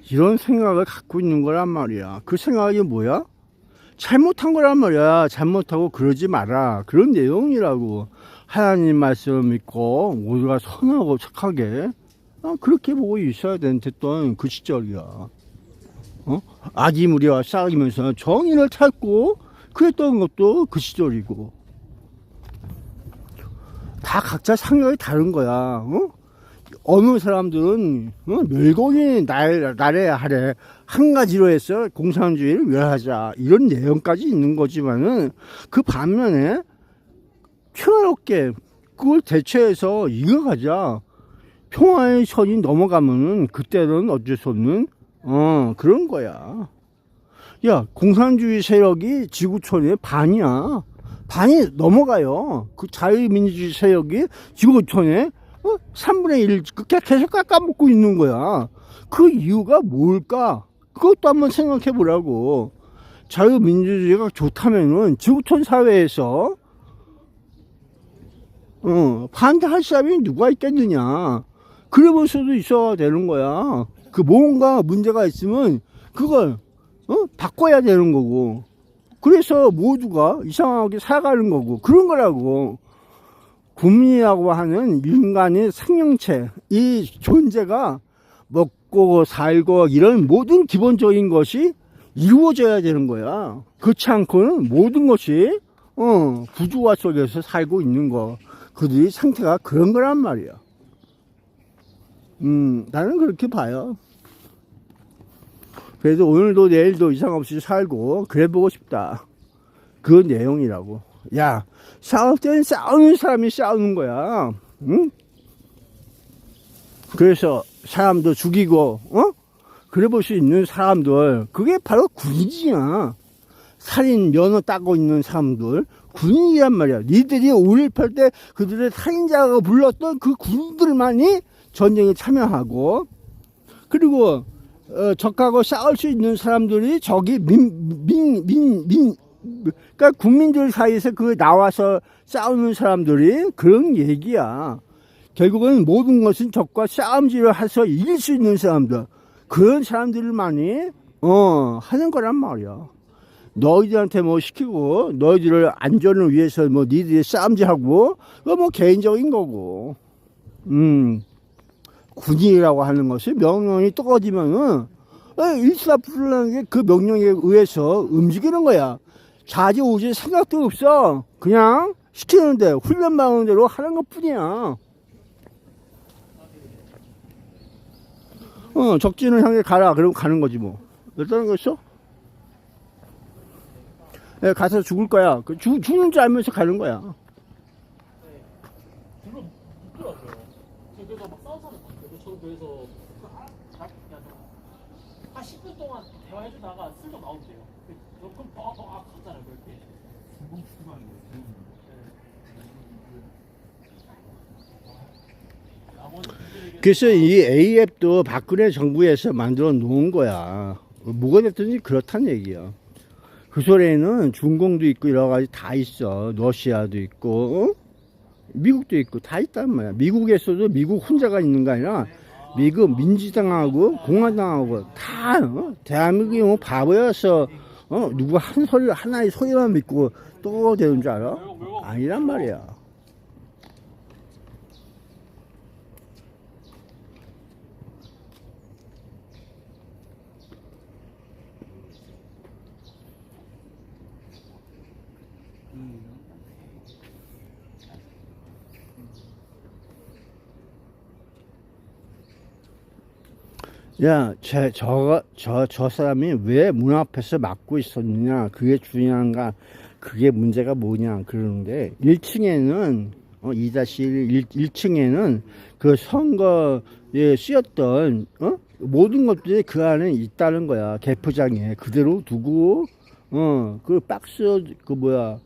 이런 생각을 갖고 있는 거란 말이야. 그 생각이 뭐야? 잘못한 거란 말이야. 잘못하고 그러지 마라. 그런 내용이라고. 하나님 말씀 믿고 모두가 선하고 착하게 그렇게 보고 있어야 됐던 그 시절이야. 아기 무리와 싸우면서 정의를 찾고 그랬던 것도 그 시절이고. 다 각자 생각이 다른 거야. 어느 사람들은 멸공이 나래야 하래 한 가지로 해서 공산주의를 멸하자 이런 내용까지 있는 거지만은 그 반면에 평화롭게 그걸 대체해서 이어가자. 평화의 선이 넘어가면은 그때는 어쩔 수 없는 그런 거야. 야, 공산주의 세력이 지구촌의 반이야. 반이 넘어가요. 그 자유민주주의 세력이 지구촌의 3분의 1 계속 깎아먹고 있는 거야. 그 이유가 뭘까? 그것도 한번 생각해 보라고. 자유민주주의가 좋다면은 지구촌 사회에서 반대할 사람이 누가 있겠느냐. 그럴 수도 있어야 되는 거야. 그 뭔가 문제가 있으면 그걸 바꿔야 되는 거고. 그래서 모두가 이상하게 살아가는 거고 그런 거라고. 국민이라고 하는 인간의 생명체, 이 존재가 먹고 살고 이런 모든 기본적인 것이 이루어져야 되는 거야. 그렇지 않고는 모든 것이 부조화 속에서 살고 있는 거. 그들이 상태가 그런 거란 말이야. 나는 그렇게 봐요. 그래서 오늘도 내일도 이상 없이 살고 그래 보고 싶다. 그 내용이라고. 야, 싸울 때는 싸우는 사람이 싸우는 거야. 응? 그래서 사람도 죽이고, 그래 볼 수 있는 사람들, 그게 바로 군인이야. 살인 면허 따고 있는 사람들, 군인이란 말이야. 니들이 5.18 때 그들의 살인자가 불렀던 그 군인들만이 전쟁에 참여하고, 그리고, 적하고 싸울 수 있는 사람들이 저기 그러니까 국민들 사이에서 그 나와서 싸우는 사람들이 그런 얘기야. 결국은 모든 것은 적과 싸움질을 해서 이길 수 있는 사람들, 그런 사람들만이 하는 거란 말이야. 너희들한테 뭐 시키고 너희들을 안전을 위해서 뭐 니들이 싸움질하고 그거 뭐 개인적인 거고. 군인이라고 하는 것이 명령이 떨어지면은 일사불란하게 그 명령에 의해서 움직이는 거야. 좌지우지 생각도 없어. 그냥 시키는데 훈련 받는 대로 하는 것 뿐이야. 적진을 향해 가라. 그러면 가는 거지 뭐. 어떠는 거 있어? 가서 죽을 거야. 죽는 줄 알면서 가는 거야. 별로 없더라고요. 그래서 막 싸우는 사람 많아요. 저도 그래서 한 10분 동안 대화해주다가 슬쩍 나온대요. 그럼 갔잖아요. 그렇게. 그래서 이 AF도 박근혜 정부에서 만들어 놓은 거야. 뭐가 됐든지 그렇다는 얘기야. 그 소리에는 중공도 있고 여러 가지 다 있어. 러시아도 있고, 미국도 있고 다 있단 말이야. 미국에서도 미국 혼자가 있는 거 아니라 미국 민주당하고 공화당하고 다 대한민국이 뭐 바보여서 누구 한 소리 하나의 소리만 믿고 또 되는 줄 알아? 아니란 말이야. 야, 저 사람이 왜 문 앞에서 막고 있었느냐, 그게 중요한가, 그게 문제가 뭐냐, 그러는데, 1층에는, 2-1층에는 그 선거에 쓰였던, 모든 것들이 그 안에 있다는 거야. 개표장에. 그대로 두고, 그 박스, 그거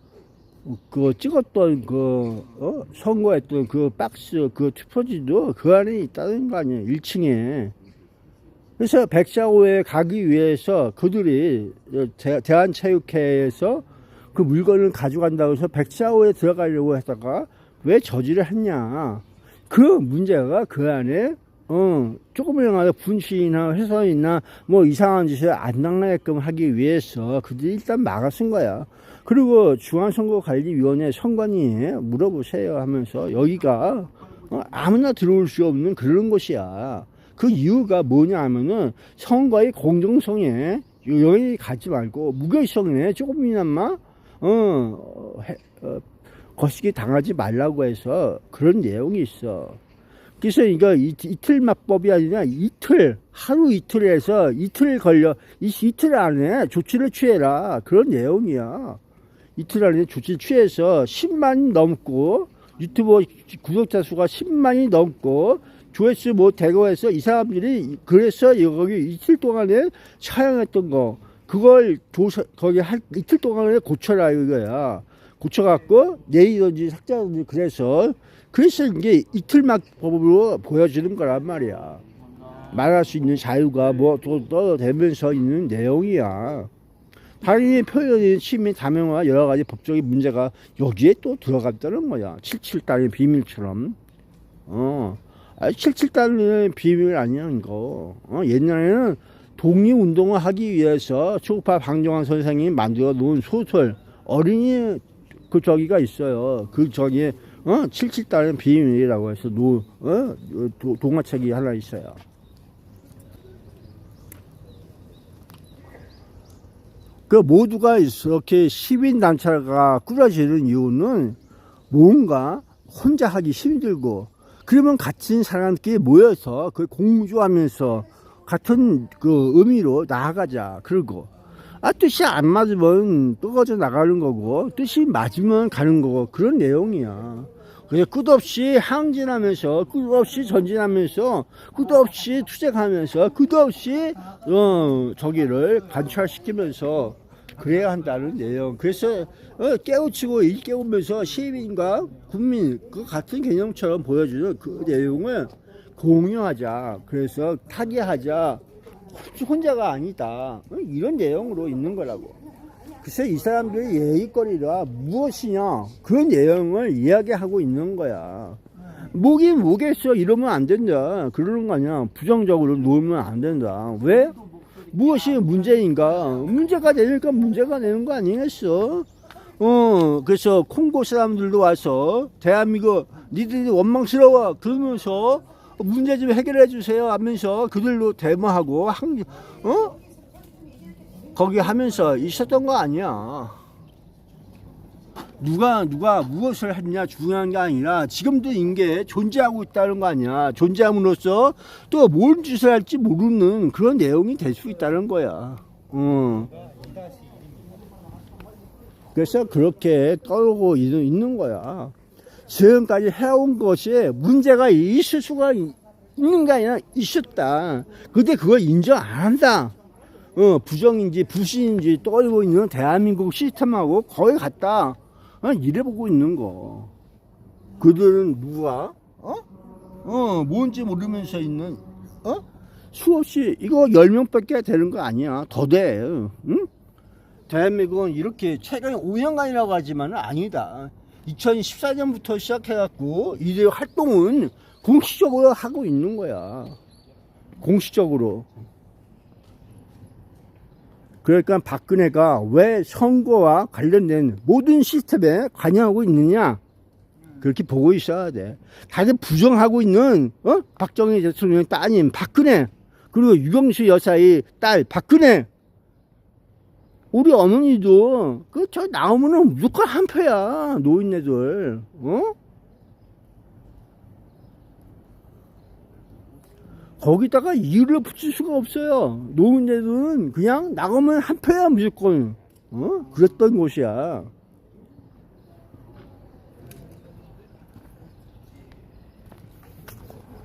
찍었던 선거했던 그 박스, 그 투표지도 그 안에 있다는 거 아니야. 1층에. 그래서 백사호에 가기 위해서 그들이 대한체육회에서 그 물건을 가져간다고 해서 백사호에 들어가려고 하다가 왜 저지를 했냐. 그 문제가 그 안에 조금이라도 분실이나 훼손이나 뭐 이상한 짓을 안 당하게끔 하기 위해서 그들이 일단 막아쓴 거야. 그리고 중앙선거관리위원회 선관위에 물어보세요 하면서 여기가 아무나 들어올 수 없는 그런 곳이야. 그 이유가 뭐냐 하면은 선거의 공정성에 영향이 가지 말고 무결성에 조금이나마 거시기 당하지 말라고 해서 그런 내용이 있어. 그래서 이거 이틀 막법이 아니라 하루 이틀에서 이틀 걸려 이틀 안에 조치를 취해라, 그런 내용이야. 이틀 안에 조치를 취해서 10만이 넘고 유튜버 구독자 수가 10만이 넘고 조회수 뭐 대거해서 이 사람들이 그래서 여기 이틀 동안에 촬영했던 거 그걸 거기 이틀 동안에 고쳐라 이거야. 고쳐갖고 내리든지 삭제하든지 그래서 이게 이틀 막법으로 보여주는 거란 말이야. 말할 수 있는 자유가 뭐 또 떠되면서 있는 내용이야. 당연히 표현의 시민 다명화 여러 가지 법적인 문제가 여기에 또 들어갔다는 거야. 77단의 비밀처럼. 77단의 비밀 아니야 이거. 옛날에는 독립운동을 하기 위해서 초급파 방정환 선생님이 만들어 놓은 소설 어린이 그 저기가 있어요. 그 저기에 77단의 비밀이라고 해서 동화책이 하나 있어요. 그 모두가 이렇게 시민단체가 꾸려지는 이유는 뭔가 혼자 하기 힘들고, 그러면 같은 사람끼리 모여서 그 공조하면서 같은 그 의미로 나아가자. 그러고 뜻이 안 맞으면 떨어져 나가는 거고, 뜻이 맞으면 가는 거고, 그런 내용이야. 그냥 끝없이 항진하면서, 끝없이 전진하면서, 끝없이 투쟁하면서, 끝없이, 저기를 관철시키면서, 그래야 한다는 내용. 그래서, 깨우치고 일깨우면서 시민과 국민, 그 같은 개념처럼 보여주는 그 내용을 공유하자. 그래서 타개하자. 혼자가 아니다. 이런 내용으로 있는 거라고. 글쎄 이 사람들의 얘기거리가 무엇이냐 그런 내용을 이야기하고 있는 거야. 뭐긴 뭐겠어. 이러면 안 된다 그러는 거 아니야. 부정적으로 놓으면 안 된다. 왜? 무엇이 문제인가. 문제가 되니까 문제가 되는 거 아니겠어. 그래서 콩고 사람들도 와서 대한민국 니들이 원망스러워 그러면서 문제 좀 해결해 주세요 하면서 그들로 데모하고 거기 하면서 있었던 거 아니야. 누가 무엇을 했냐 중요한 게 아니라 지금도 인계 존재하고 있다는 거 아니야. 존재함으로써 또 뭔 짓을 할지 모르는 그런 내용이 될 수 있다는 거야. 그래서 그렇게 떠오르고 있는 거야. 지금까지 해온 것이 문제가 있을 수가 있는 게 아니라 있었다. 근데 그걸 인정 안 한다. 부정인지 부신인지 떠올리고 있는 대한민국 시스템하고 거의 같다. 이래 보고 있는 거. 그들은 누가 뭔지 모르면서 있는 수없이 이거 10명밖에 되는 거 아니야. 더 돼. 응? 대한민국은 이렇게 최근 5년간이라고 하지만 아니다. 2014년부터 시작해갖고 이들 활동은 공식적으로 하고 있는 거야. 공식적으로. 그러니까 박근혜가 왜 선거와 관련된 모든 시스템에 관여하고 있느냐 그렇게 보고 있어야 돼. 다들 부정하고 있는 박정희 대통령의 따님 박근혜 그리고 유경수 여사의 딸 박근혜 우리 어머니도 저 나오면은 무조건 한 표야. 노인네들 거기다가 이유를 붙일 수가 없어요. 노인네들은 그냥 나가면 한 표야 무조건. 그랬던 곳이야.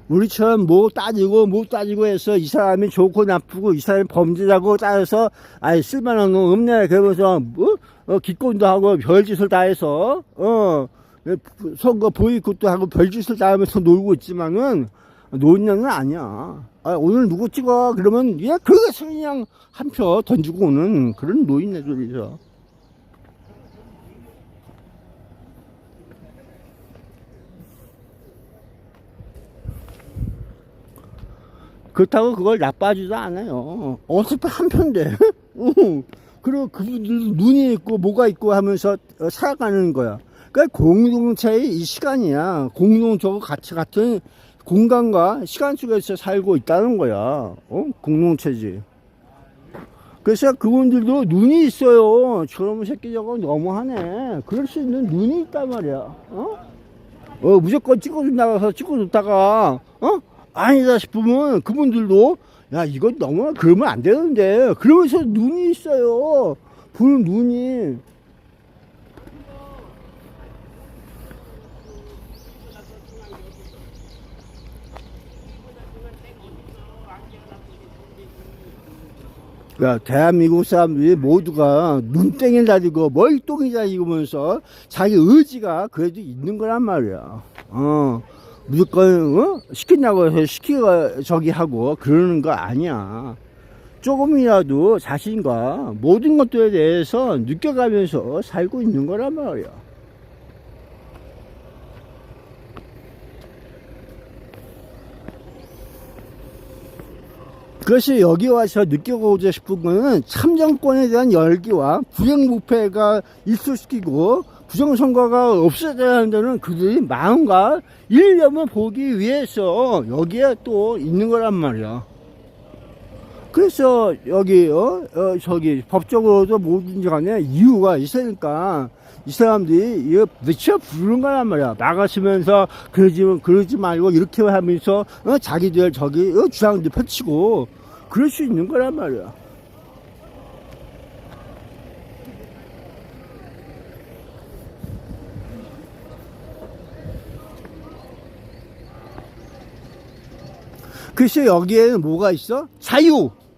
우리처럼 뭐 따지고 해서 이 사람이 좋고 나쁘고 이 사람이 범죄자고 따져서 쓸만한 거 없네 그러면서 기권도 하고 별짓을 다 해서 선거 보이콧도 하고 별짓을 다 하면서 놀고 있지만은 노인네는 아니야. 오늘 누구 찍어 그러면 그냥 그것을 그냥 한 표 던지고 오는 그런 노인네들이죠. 그렇다고 그걸 나빠지도 않아요. 어차피 한 표인데. 그리고 그분들도 눈이 있고 뭐가 있고 하면서 살아가는 거야. 그러니까 공동체의 이 시간이야. 공동체와 같이 같은 공간과 시간 속에서 살고 있다는 거야. 공동체지. 그래서 그분들도 눈이 있어요. 저런 새끼 저거 너무하네. 그럴 수 있는 눈이 있단 말이야. 무조건 찍어준다고 찍어줬다가 아니다 싶으면 그분들도 야 이건 너무 그러면 안 되는데 그러면서 눈이 있어요. 보는 눈이. 야, 대한민국 사람들이 모두가 눈땡이를 다지고 머리똥이 다지면서 자기 의지가 그래도 있는 거란 말이야. 무조건 시킨다고 해서 시키고 저기 하고 그러는 거 아니야. 조금이라도 자신과 모든 것들에 대해서 느껴가면서 살고 있는 거란 말이야. 그것이 여기 와서 느껴보고 싶은 거는 참정권에 대한 열기와 부정부패가 일소시키고 부정선거가 없어져야 한다는 그들의 마음과 일념을 보기 위해서 여기에 또 있는 거란 말이야. 그래서 여기 저기 법적으로도 뭐든지 간에 이유가 있으니까 이 사람들이 이거 미쳐 부르는 거란 말이야. 나가시면서 그러지 말고 이렇게 하면서 자기들 저기 주장도 펼치고 그럴 수 있는 거란 말이야. 글쎄 여기에는 뭐가 있어?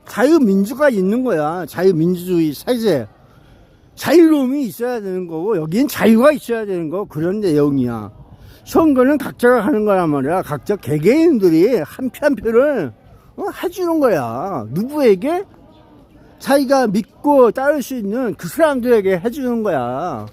자유민주가 있는 거야. 자유민주주의 세제. 자유로움이 있어야 되는 거고 여기엔 자유가 있어야 되는 거 그런 내용이야. 선거는 각자가 하는 거란 말이야. 각자 개개인들이 한 표 한 표를 해주는 거야. 누구에게? 자기가 믿고 따를 수 있는 그 사람들에게 해주는 거야.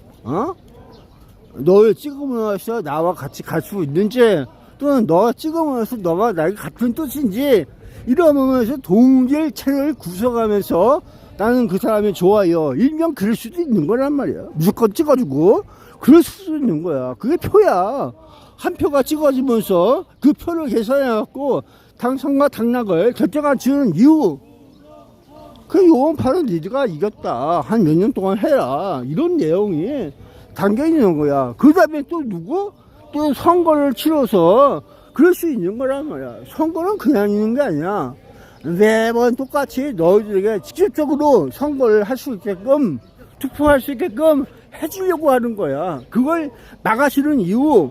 너를 찍으면서 나와 같이 갈 수 있는지 또는 너가 찍으면서 너가 나에게 같은 뜻인지 이러면서 동질체를 구성하면서 나는 그 사람이 좋아요. 일명 그럴 수도 있는 거란 말이야. 무조건 찍어주고 그럴 수도 있는 거야. 그게 표야. 한 표가 찍어지면서 그 표를 계산해갖고 당선과 당락을 결정해주는 이유. 그 요건 바로 니가 이겼다. 한 몇 년 동안 해라. 이런 내용이 담겨 있는 거야. 그 다음에 또 누구? 또 선거를 치러서 그럴 수 있는 거란 말이야. 선거는 그냥 있는 게 아니야. 매번 똑같이 너희들에게 직접적으로 선거를 할 수 있게끔, 투표할 수 있게끔 해주려고 하는 거야. 그걸 막아주는 이유.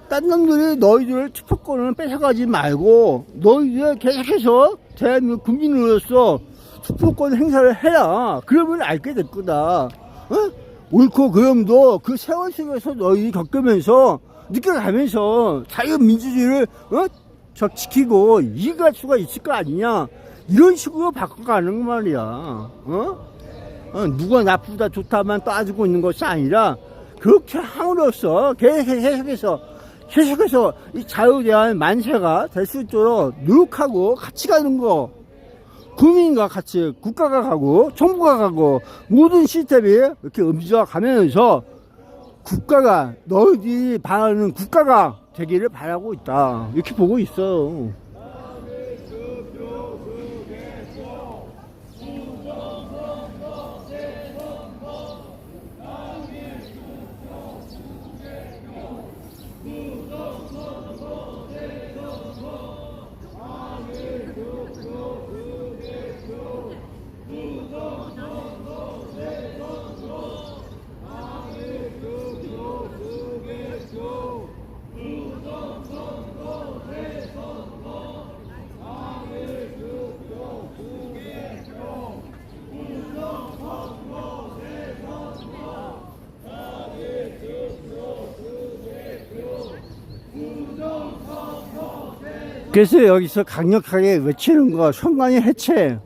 딴 놈들이 너희들 투표권을 뺏어가지 말고 너희들 계속해서 대한민국 국민으로서 투표권 행사를 해라. 그러면 알게 될 거다. 옳고 그름도 그 세월 속에서 너희들이 겪으면서 느껴가면서 자유민주주의를 지키고 이해할 수가 있을 거 아니냐. 이런 식으로 바꿔가는 말이야. 누가 나쁘다 좋다만 따지고 있는 것이 아니라 그렇게 함으로써 계속해서 이 자유에 대한 만세가 될 수 있도록 노력하고 같이 가는 거. 국민과 같이 국가가 가고 정부가 가고 모든 시스템이 이렇게 움직여 가면서 국가가 너희들이 바라는 국가가 되기를 바라고 있다. 이렇게 보고 있어. 그래서 여기서 강력하게 외치는 거, 선관위 해체,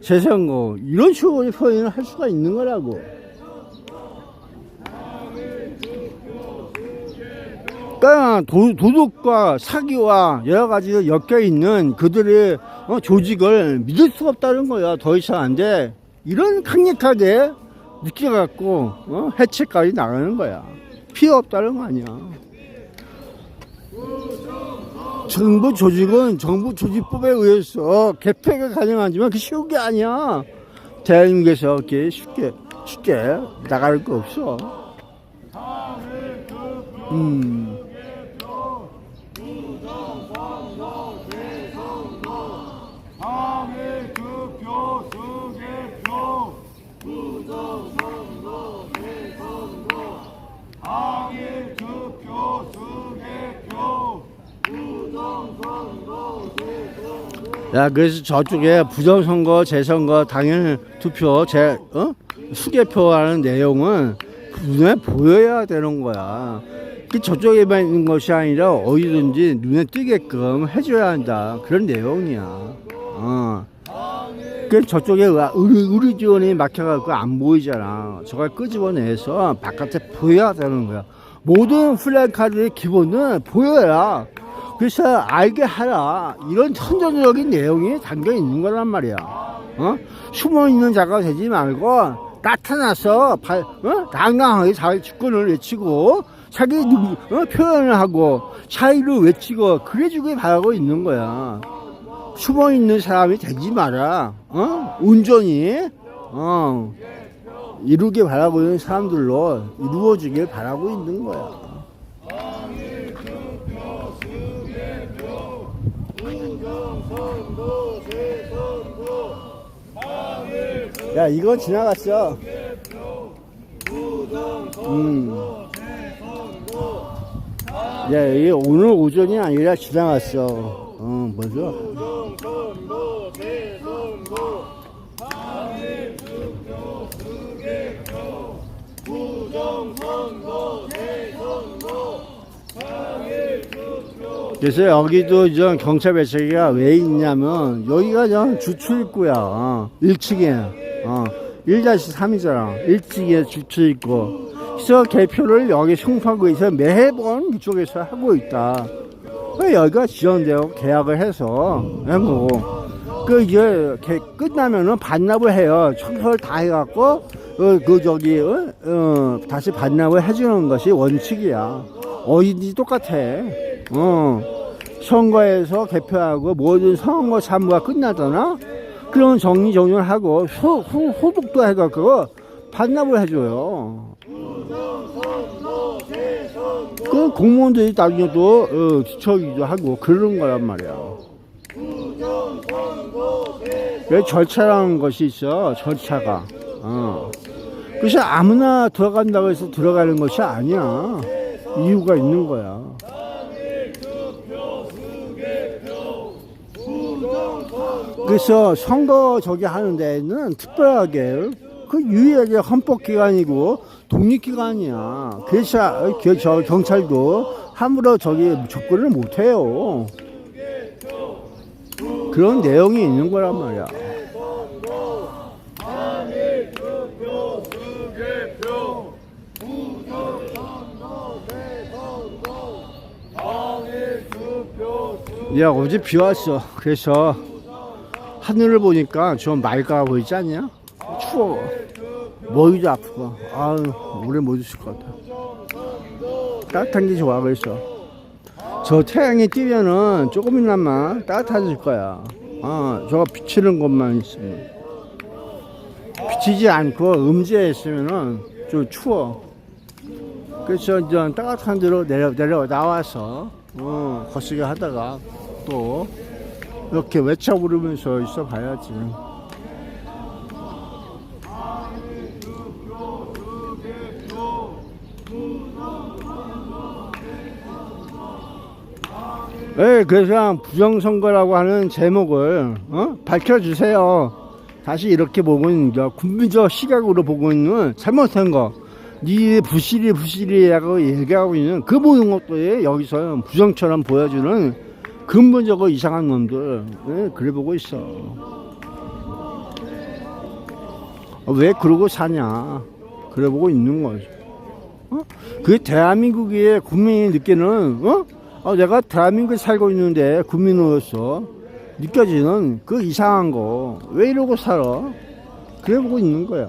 재선거, 이런 식으로 표현을 할 수가 있는 거라고. 그러니까 도둑과 사기와 여러 가지로 엮여 있는 그들의 조직을 믿을 수가 없다는 거야. 더 이상 안 돼. 이런 강력하게 느껴갖고 해체까지 나가는 거야. 피해 없다는 거 아니야. 정부 조직은 정부 조직법에 의해서 개폐가 가능하지만 그게 쉬운 게 아니야. 대한민국에서 이렇게 쉽게 나갈 거 없어. 야, 그래서 저쪽에 부정선거, 재선거, 당일 투표, 수개표 하는 내용은 눈에 보여야 되는 거야. 그 저쪽에만 있는 것이 아니라 어디든지 눈에 띄게끔 해줘야 한다. 그런 내용이야. 그 저쪽에 의료 지원이 막혀갖고 안 보이잖아. 저걸 끄집어내서 바깥에 보여야 되는 거야. 모든 플래카드의 기본은 보여야. 그래서 알게 하라. 이런 선전적인 내용이 담겨 있는 거란 말이야. 숨어 있는 자가 되지 말고 나타나서 당당하게 자기 주권을 외치고 자기 표현을 하고 자유를 외치고 그래주길 바라고 있는 거야. 숨어 있는 사람이 되지 마라. 온전히 이루길 바라고 있는 사람들로 이루어지길 바라고 있는 거야. 야, 이건 지나갔어. 야, 이게 오늘 오전이 아니라 지나갔어. 뭐죠? 부정선거 대선거 당일투표 수개표 부정선거 대선거 당일투표. 그래서 여기도 저 경찰 배치기가 왜 있냐면 여기가 저 주출입구야. 1층에 1-3이잖아. 1층에 주출입구. 그래서 개표를 여기 송파구에서 매번 이쪽에서 하고 있다. 여기가 지정되고 계약을 해서 뭐 그 이제 끝나면은 반납을 해요. 청소를 다 해갖고 다시 반납을 해주는 것이 원칙이야. 어디든지 똑같아. 선거에서 개표하고 모든 선거 사무가 끝나잖아. 그러면 정리정돈하고 소득도 해갖고 반납을 해줘요. 그 공무원들이 나중에 또 뒤처리도 하고 그러는 거란 말이야. 왜 절차라는 것이 있어. 절차가. 그래서 아무나 들어간다고 해서 들어가는 것이 아니야. 이유가 있는 거야. 그래서 선거 저기 하는 데는 특별하게 그 유일하게 헌법기관이고 독립기관이야. 그래서 저 경찰도 함부로 저기 접근을 못해요. 그런 내용이 있는 거란 말이야. 야, 어제 비 왔어. 그래서 하늘을 보니까 좀 맑아 보이지 않냐? 추워. 머리도 아프고. 아유, 오래 못 있을 것 같아. 따뜻한 게 좋아. 그래서 저 태양이 뛰면은 조금이나마 따뜻해질 거야. 저거 비치는 것만 있으면. 비치지 않고 음지에 있으면은 좀 추워. 그래서 이제 따뜻한 데로 나와서 거시기 하다가 또 이렇게 외쳐 부르면서 있어 봐야지. 네, 그래서 부정선거라고 하는 제목을 밝혀주세요. 다시 이렇게 보고 있는 거, 국민적 시각으로 보고 있는 잘못한 거, 네 부실이라고 얘기하고 있는 그 모든 것들이 여기서 부정처럼 보여주는 근본적으로 이상한 놈들, 네, 그래 보고 있어. 왜 그러고 사냐, 그래 보고 있는 거죠. 그 대한민국의 국민이 느끼는 내가 대한민국에 살고 있는데 국민으로서 느껴지는 그 이상한 거, 왜 이러고 살아? 그래 보고 있는 거야.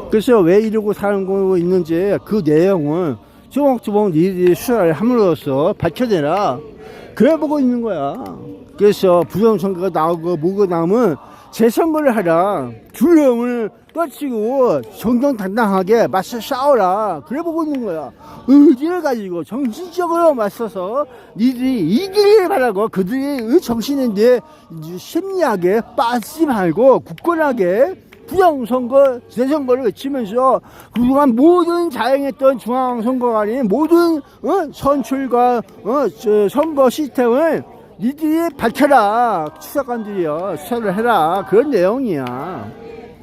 그래서 왜 이러고 사는 거 있는지 그 내용을 조목조목 니들이 수사를 함으로써 밝혀내라. 그래 보고 있는 거야. 그래서 부정선거가 나오고 뭐가 나오면 재선거를 하라. 두려움을 떨치고 정정당당하게 맞서 싸워라. 그래 보고 있는 거야. 의지를 가지고 정신적으로 맞서서 니들이 이기길 바라고 그들의 정신인데 심리하게 빠지지 말고 굳건하게 부정선거, 재선거를 외치면서 그동안 모든 자행했던 중앙선거관이 모든 선출과 선거 시스템을 니들이 밝혀라. 수사관들이요, 수사를 해라. 그런 내용이야.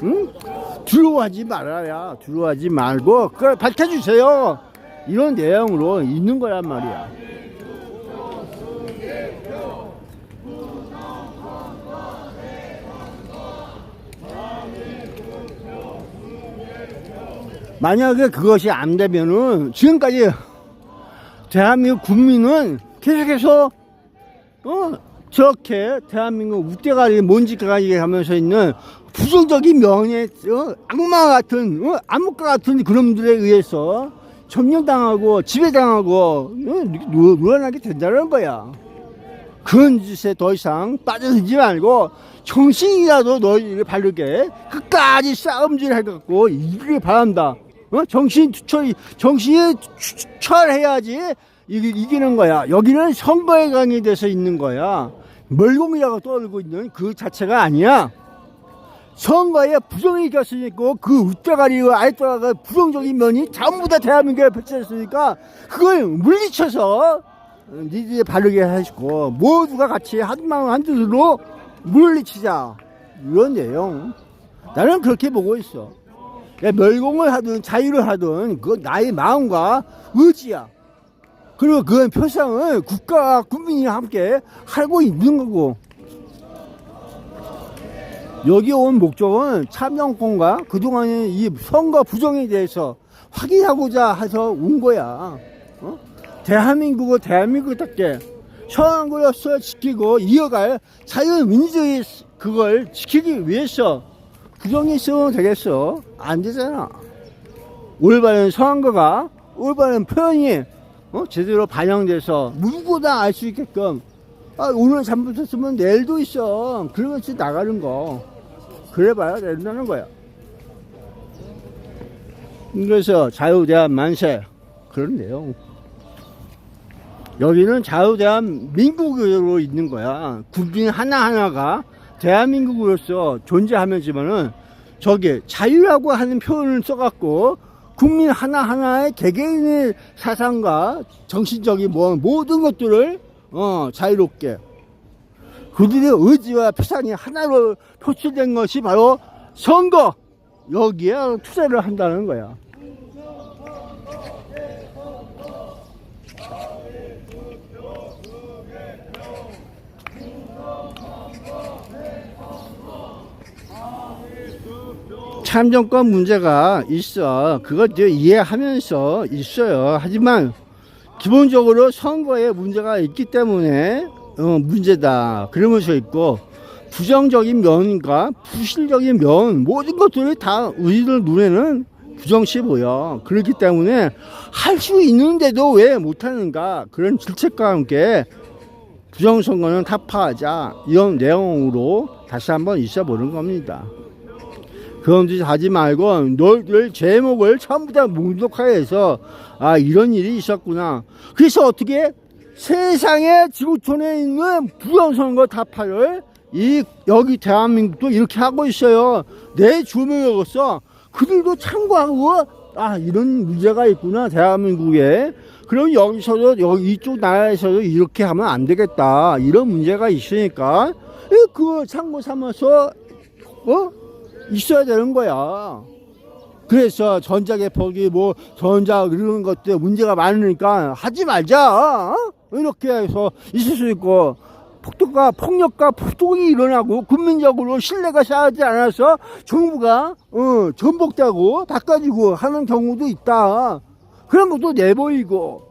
응? 두려워하지 말아야. 두려워하지 말고 그걸 밝혀주세요. 이런 내용으로 있는 거란 말이야. 만약에 그것이 안 되면은 지금까지 대한민국 국민은 계속해서 저렇게 대한민국 우대가리 먼지가리 하면서 있는 부정적인 명예 악마 같은 암흑과 같은 그놈들에 의해서 점령당하고 지배당하고 놀아나게 된다는 거야. 그런 짓에 더 이상 빠져들지 말고 정신이라도 너희를 바르게 끝까지 싸움질 해갖고 이기길 바란다. 정신이 투철해야지 이기는 거야. 여기는 선거에 강의돼서 있는 거야. 멀공이라고 떠들고 있는 그 자체가 아니야. 선거에 부정이 이겼으니까 그 웃대가리와 알뜰하가 부정적인 면이 전부 다 대한민국에 펼쳐졌으니까 그걸 물리쳐서 니들이 바르게 하시고 모두가 같이 한마음 한뜻으로 물리치자 이런 내용. 나는 그렇게 보고 있어. 멸공을 하든 자유를 하든 그건 나의 마음과 의지야. 그리고 그 표상을 국가와 국민이 함께 하고 있는 거고, 여기 온 목적은 참정권과 그동안의 이 선거 부정에 대해서 확인하고자 해서 온 거야. 대한민국을 대한민국답게 선거로서 지키고 이어갈 자유민주주의 그걸 지키기 위해서 부정이 있으면 되겠어? 안 되잖아. 올바른 선거가, 올바른 표현이 제대로 반영돼서 누구나 알 수 있게끔, 오늘 잘못했으면 내일도 있어. 그러면서 나가는 거. 그래봐야 된다는 거야. 그래서 자유대한 만세. 그런 내용. 여기는 자유대한 민국으로 있는 거야. 국민 하나하나가 대한민국으로서 존재하면서는 저게 자유라고 하는 표현을 써갖고 국민 하나하나의 개개인의 사상과 정신적인 모든 것들을 자유롭게 그들의 의지와 표상이 하나로 표출된 것이 바로 선거, 여기에 투자를 한다는 거야. 참정권 문제가 있어. 그것 이해하면서 있어요. 하지만 기본적으로 선거에 문제가 있기 때문에 문제다 그러면서 있고, 부정적인 면과 부실적인 면 모든 것들이 다 우리들 눈에는 부정시 보여. 그렇기 때문에 할 수 있는데도 왜 못하는가, 그런 질책과 함께 부정선거는 타파하자 이런 내용으로 다시 한번 있어보는 겁니다. 그런 짓 하지 말고 너희들 제목을 처음부터 다 묵묵하게 해서 이런 일이 있었구나. 그래서 어떻게 세상에 지구촌에 있는 부정선거 타파를 여기 대한민국도 이렇게 하고 있어요. 내 주민으로서 그들도 참고하고 이런 문제가 있구나 대한민국에. 그럼 여기서도 이쪽 나라에서도 이렇게 하면 안 되겠다, 이런 문제가 있으니까 그거 참고 삼아서 있어야 되는 거야. 그래서 전자개표기 전자 이런 것들 문제가 많으니까 하지 말자. 이렇게 해서 있을 수 있고, 폭력과 폭동이 일어나고 국민적으로 신뢰가 쌓이지 않아서 정부가 전복되고 바꿔주고 하는 경우도 있다. 그런 것도 내보이고,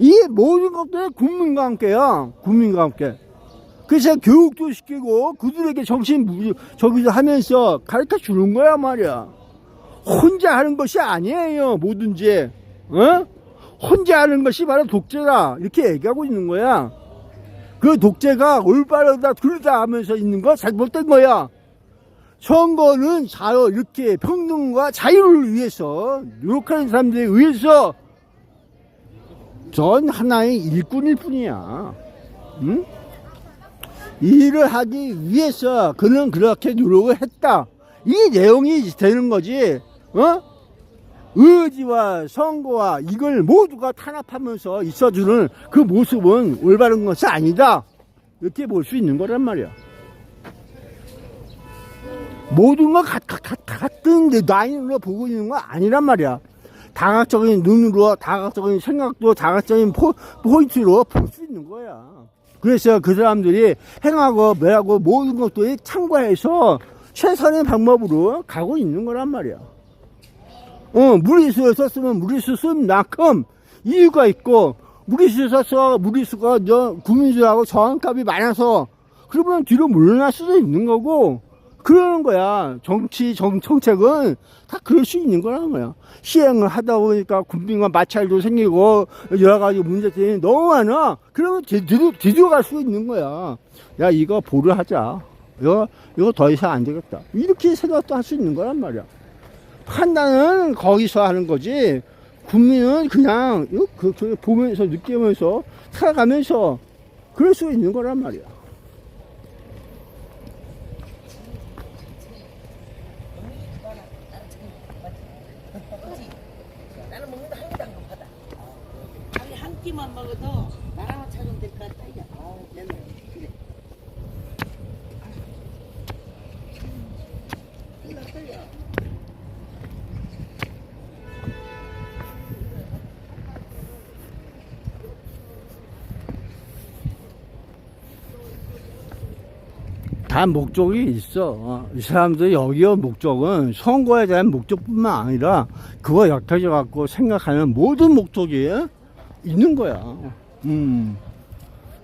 이 모든 것들은 국민과 함께야. 국민과 함께. 그래서 교육도 시키고 그들에게 저기도 하면서 가르쳐 주는 거야 말이야. 혼자 하는 것이 아니에요. 뭐든지 혼자 하는 것이 바로 독재다, 이렇게 얘기하고 있는 거야. 그 독재가 올바르다 틀리다 하면서 있는 거 잘못된 거야. 선거는 이렇게 평등과 자유를 위해서 노력하는 사람들에 의해서 전 하나의 일꾼일 뿐이야. 응? 이 일을 하기 위해서 그는 그렇게 노력을 했다, 이 내용이 되는 거지. 의지와 선거와 이걸 모두가 탄압하면서 있어주는 그 모습은 올바른 것이 아니다, 이렇게 볼 수 있는 거란 말이야. 모든 걸 같은 라인으로 보고 있는 거 아니란 말이야. 다각적인 눈으로, 다각적인 생각도 다각적인 포인트로 볼 수 있는 거야. 그래서 그 사람들이 행하고 매하고 모든 것들이 참고해서 최선의 방법으로 가고 있는 거란 말이야. 무리수를 썼으면 무리수 쓴 만큼 이유가 있고, 무리수 써서 무리수가 국민들하고 저항값이 많아서 그러면 뒤로 물러날 수도 있는 거고, 그러는 거야. 정책은 다 그럴 수 있는 거라는 거야. 시행을 하다 보니까 국민과 마찰도 생기고 여러 가지 문제들이 너무 많아. 그러면 뒤돌아갈 수 있는 거야. 야, 이거 보류하자. 이거 더 이상 안 되겠다, 이렇게 생각도 할 수 있는 거란 말이야. 판단은 거기서 하는 거지, 국민은 그냥 보면서 느끼면서 살아가면서 그럴 수 있는 거란 말이야. 나는 먹는다 한 끼도 안 받아. 아니 한 끼만 먹어도 다 목적이 있어. 이 사람들 여기의 목적은 선거에 대한 목적뿐만 아니라 그거 옅어져 갖고 생각하는 모든 목적이 있는 거야.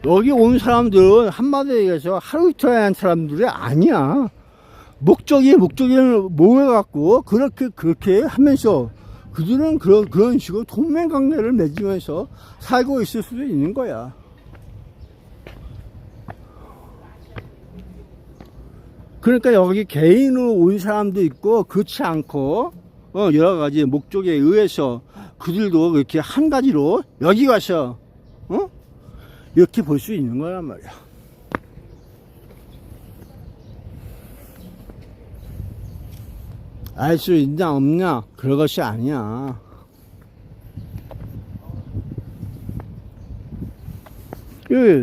여기 온 사람들은 한마디로 얘기해서 하루 이틀 한 사람들이 아니야. 목적을 모여갖고 그렇게 하면서 그들은 그런 식으로 동맹관계를 맺으면서 살고 있을 수도 있는 거야. 그러니까 여기 개인으로 온 사람도 있고 그렇지 않고 여러 가지 목적에 의해서 그들도 이렇게 한 가지로 여기 가서 이렇게 볼 수 있는 거란 말이야. 알 수 있냐 없냐 그런 것이 아니야.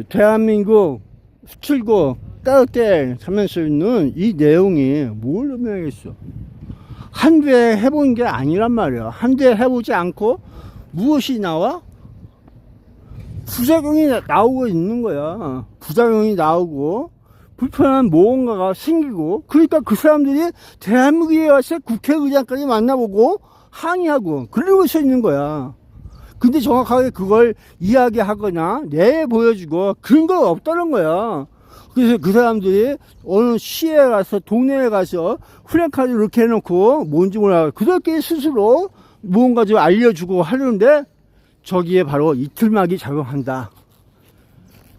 대한민국 수출국 따뜻해 하면서 있는 이 내용이 뭘 의미하겠어. 한두 해 해본 게 아니란 말이야. 한두 해 해보지 않고 무엇이 나와? 부작용이 나오고 있는 거야. 부작용이 나오고 불편한 무언가가 생기고, 그러니까 그 사람들이 대한민국에 와서 국회의장까지 만나보고 항의하고 그러고 서 있는 거야. 근데 정확하게 그걸 이야기하거나 내보여주고 그런 거 없다는 거야. 그래서 그 사람들이 어느 시에 가서 동네에 가서 플래카드 이렇게 해놓고 뭔지 몰라 그들끼리 스스로 무언가 좀 알려주고 하는데 저기에 바로 이틀막이 작용한다.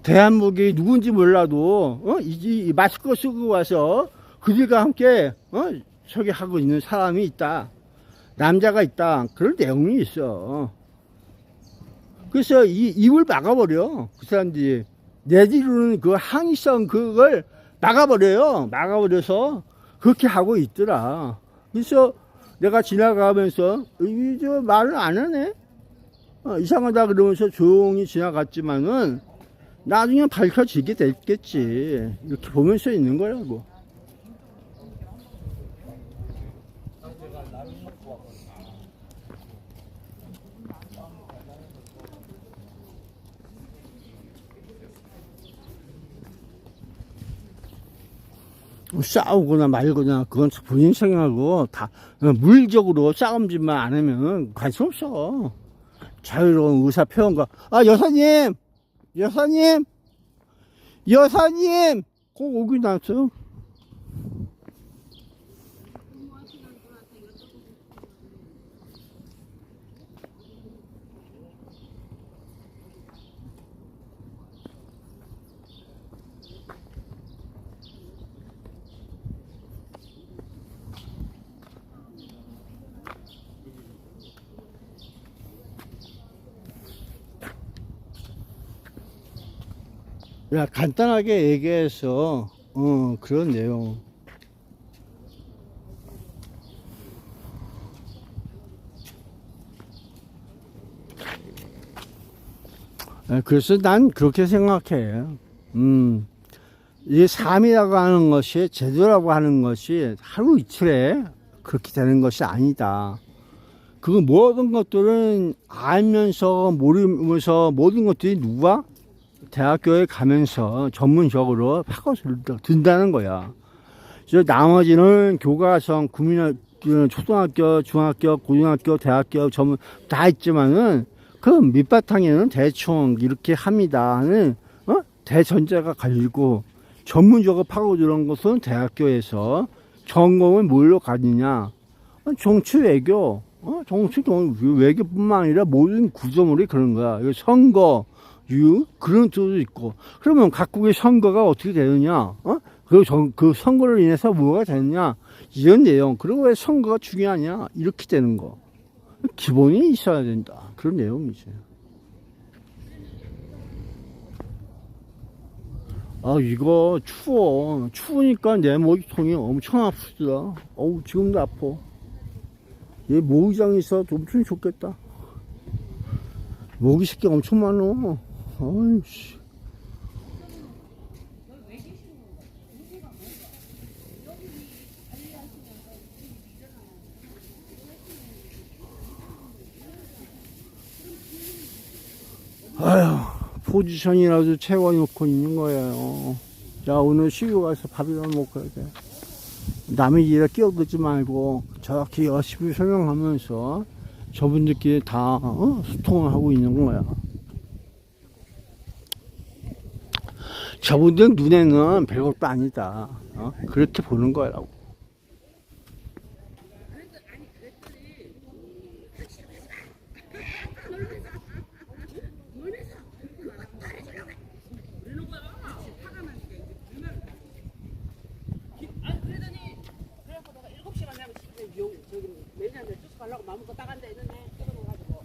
대한민국이 누군지 몰라도 이 마스크 쓰고 와서 그들과 함께 저기 하고 있는 사람이 있다. 남자가 있다. 그런 내용이 있어. 그래서 이 입을 막아버려. 그 사람들이 내지르는 그 항의성 그걸 막아버려요. 막아버려서 그렇게 하고 있더라. 그래서 내가 지나가면서 저 말을 안 하네. 이상하다 그러면서 조용히 지나갔지만은 나중에 밝혀지게 됐겠지. 이렇게 보면서 있는 거라고. 싸우거나 말거나 그건 본인 생각하고 다 물리적으로 싸움짓만 안 하면 관심 없어. 자유로운 의사 표현과 여사님 꼭 오긴 나왔어. 야, 간단하게 얘기해서 그런 내용. 그래서 난 그렇게 생각해. 이 삶이라고 하는 것이, 제도라고 하는 것이 하루 이틀에 그렇게 되는 것이 아니다. 그 모든 것들은 알면서 모르면서 모든 것들이 누가 대학교에 가면서 전문적으로 파고들 든다는 거야. 그래서 나머지는 교과서, 초등학교, 중학교, 고등학교, 대학교 전문 다 있지만은 그 밑바탕에는 대충 이렇게 합니다 하는 대전제가 걸리고, 전문적으로 파고드는 것은 대학교에서 전공을 뭘로 가느냐? 정치 외교, 외교뿐만 아니라 모든 구조물이 그런 거야. 선거, 그런 뜻도 있고. 그러면 각국의 선거가 어떻게 되느냐? 그 선거를 인해서 뭐가 되느냐? 이런 내용. 그리고 왜 선거가 중요하냐? 이렇게 되는 거. 기본이 있어야 된다. 그런 내용이지. 이거 추워. 추우니까 내 모기통이 엄청 아프더라. 지금도 아파. 얘 모기장이 있어 엄청 좋겠다. 모기 새끼 엄청 많어. 어이씨. 포지션이라도 채워놓고 있는 거예요. 자, 오늘 시골 가서 밥이나 먹어야 돼. 남의 일에 끼어들지 말고 저렇게 열심히 설명하면서 저분들끼리 다 소통을 하고 있는 거야. 저분들 눈에는 별것도 아니다. 그렇게 보는 거라고. 아니 그러더니 그래갖고 내가 7시간 되면 저기 매니저한테 쫓아가려고 마음껏 따간다 했는데 끊어가지고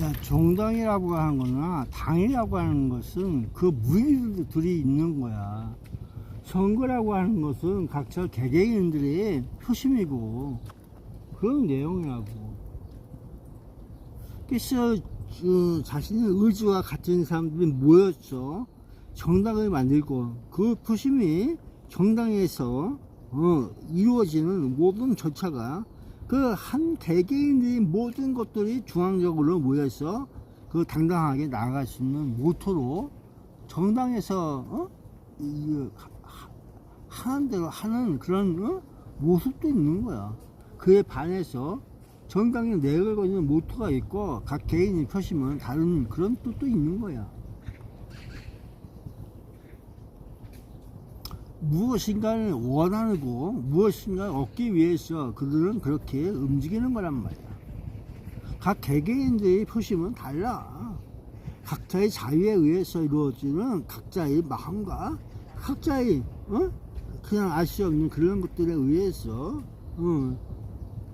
야, 정당이라고 하는 거나 당이라고 하는 것은 그 무기들이 있는 거야. 선거라고 하는 것은 각자 개개인들의 표심이고 그런 내용이라고. 그래서 자신의 의지와 같은 사람들이 모였죠. 정당을 만들고 그 표심이 정당에서 이루어지는 모든 절차가 그 한 개개인의 모든 것들이 중앙적으로 모여서 그 당당하게 나아갈 수 있는 모토로 정당에서 하는 대로 하는 그런 모습도 있는 거야. 그에 반해서 정당이 내걸고 있는 모토가 있고 각 개인의 표심은 다른 그런 뜻도 있는 거야. 무엇인가를 원하고 무엇인가를 얻기 위해서 그들은 그렇게 움직이는 거란 말이야. 각 개개인들의 표심은 달라. 각자의 자유에 의해서 이루어지는 각자의 마음과 각자의 그냥 알 수 없는 그런 것들에 의해서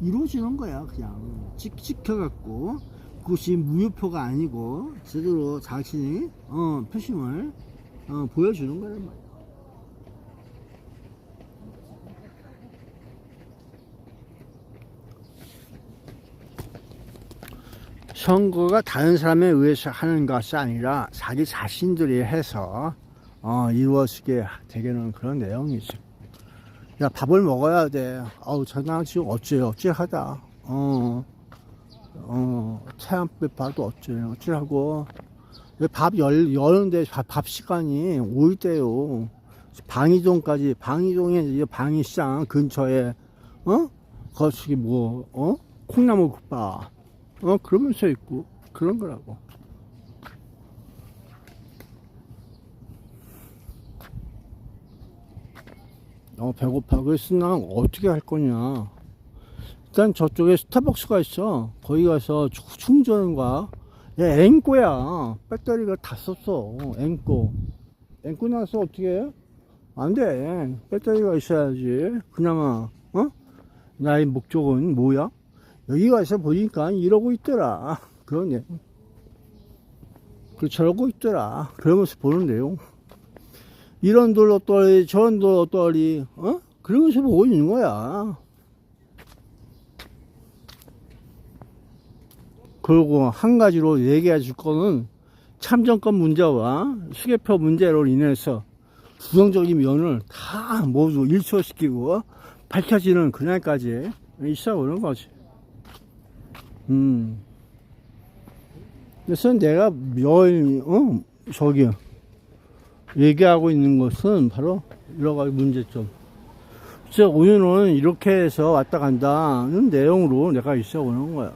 이루어지는 거야. 그냥 찍혀갖고 그것이 무효표가 아니고 제대로 자신의 표심을 보여주는 거란 말이야. 선거가 다른 사람에 의해서 하는 것이 아니라 자기 자신들이 해서 이루어지게 되는 그런 내용이지. 야, 밥을 먹어야 돼. 저나 지금 어찌하다. 태양빛 봐도 어찌하고. 밥 여는데 밥 시간이 올 때요. 방이동까지, 방이동에 이제 방이시장 근처에, 거기 콩나물 국밥. 그러면서 있고, 그런 거라고. 배고파. 그래서 난 어떻게 할 거냐. 일단 저쪽에 스타벅스가 있어. 거기 가서 충전과, 야, 앵꼬야. 배터리가 다 썼어. 앵꼬 나서 어떻게 해? 안 돼. 배터리가 있어야지. 그나마, 나의 목적은 뭐야? 여기 가서 보니까 이러고 있더라. 그러네. 저러고 있더라. 그러면서 보는 내용. 이런 돌 어떠리, 저런 돌 어떠리, 그러면서 보고 있는 거야. 그리고 한 가지로 얘기해 줄 거는 참정권 문제와 수개표 문제로 인해서 부정적인 면을 다 모두 일소시키고 밝혀지는 그날까지 있어 오는 거지. 그래서 내가 얘기하고 있는 것은 바로 여러 가지 문제점. 그래서 오늘은 이렇게 해서 왔다 간다는 내용으로 내가 있어 오는 거야.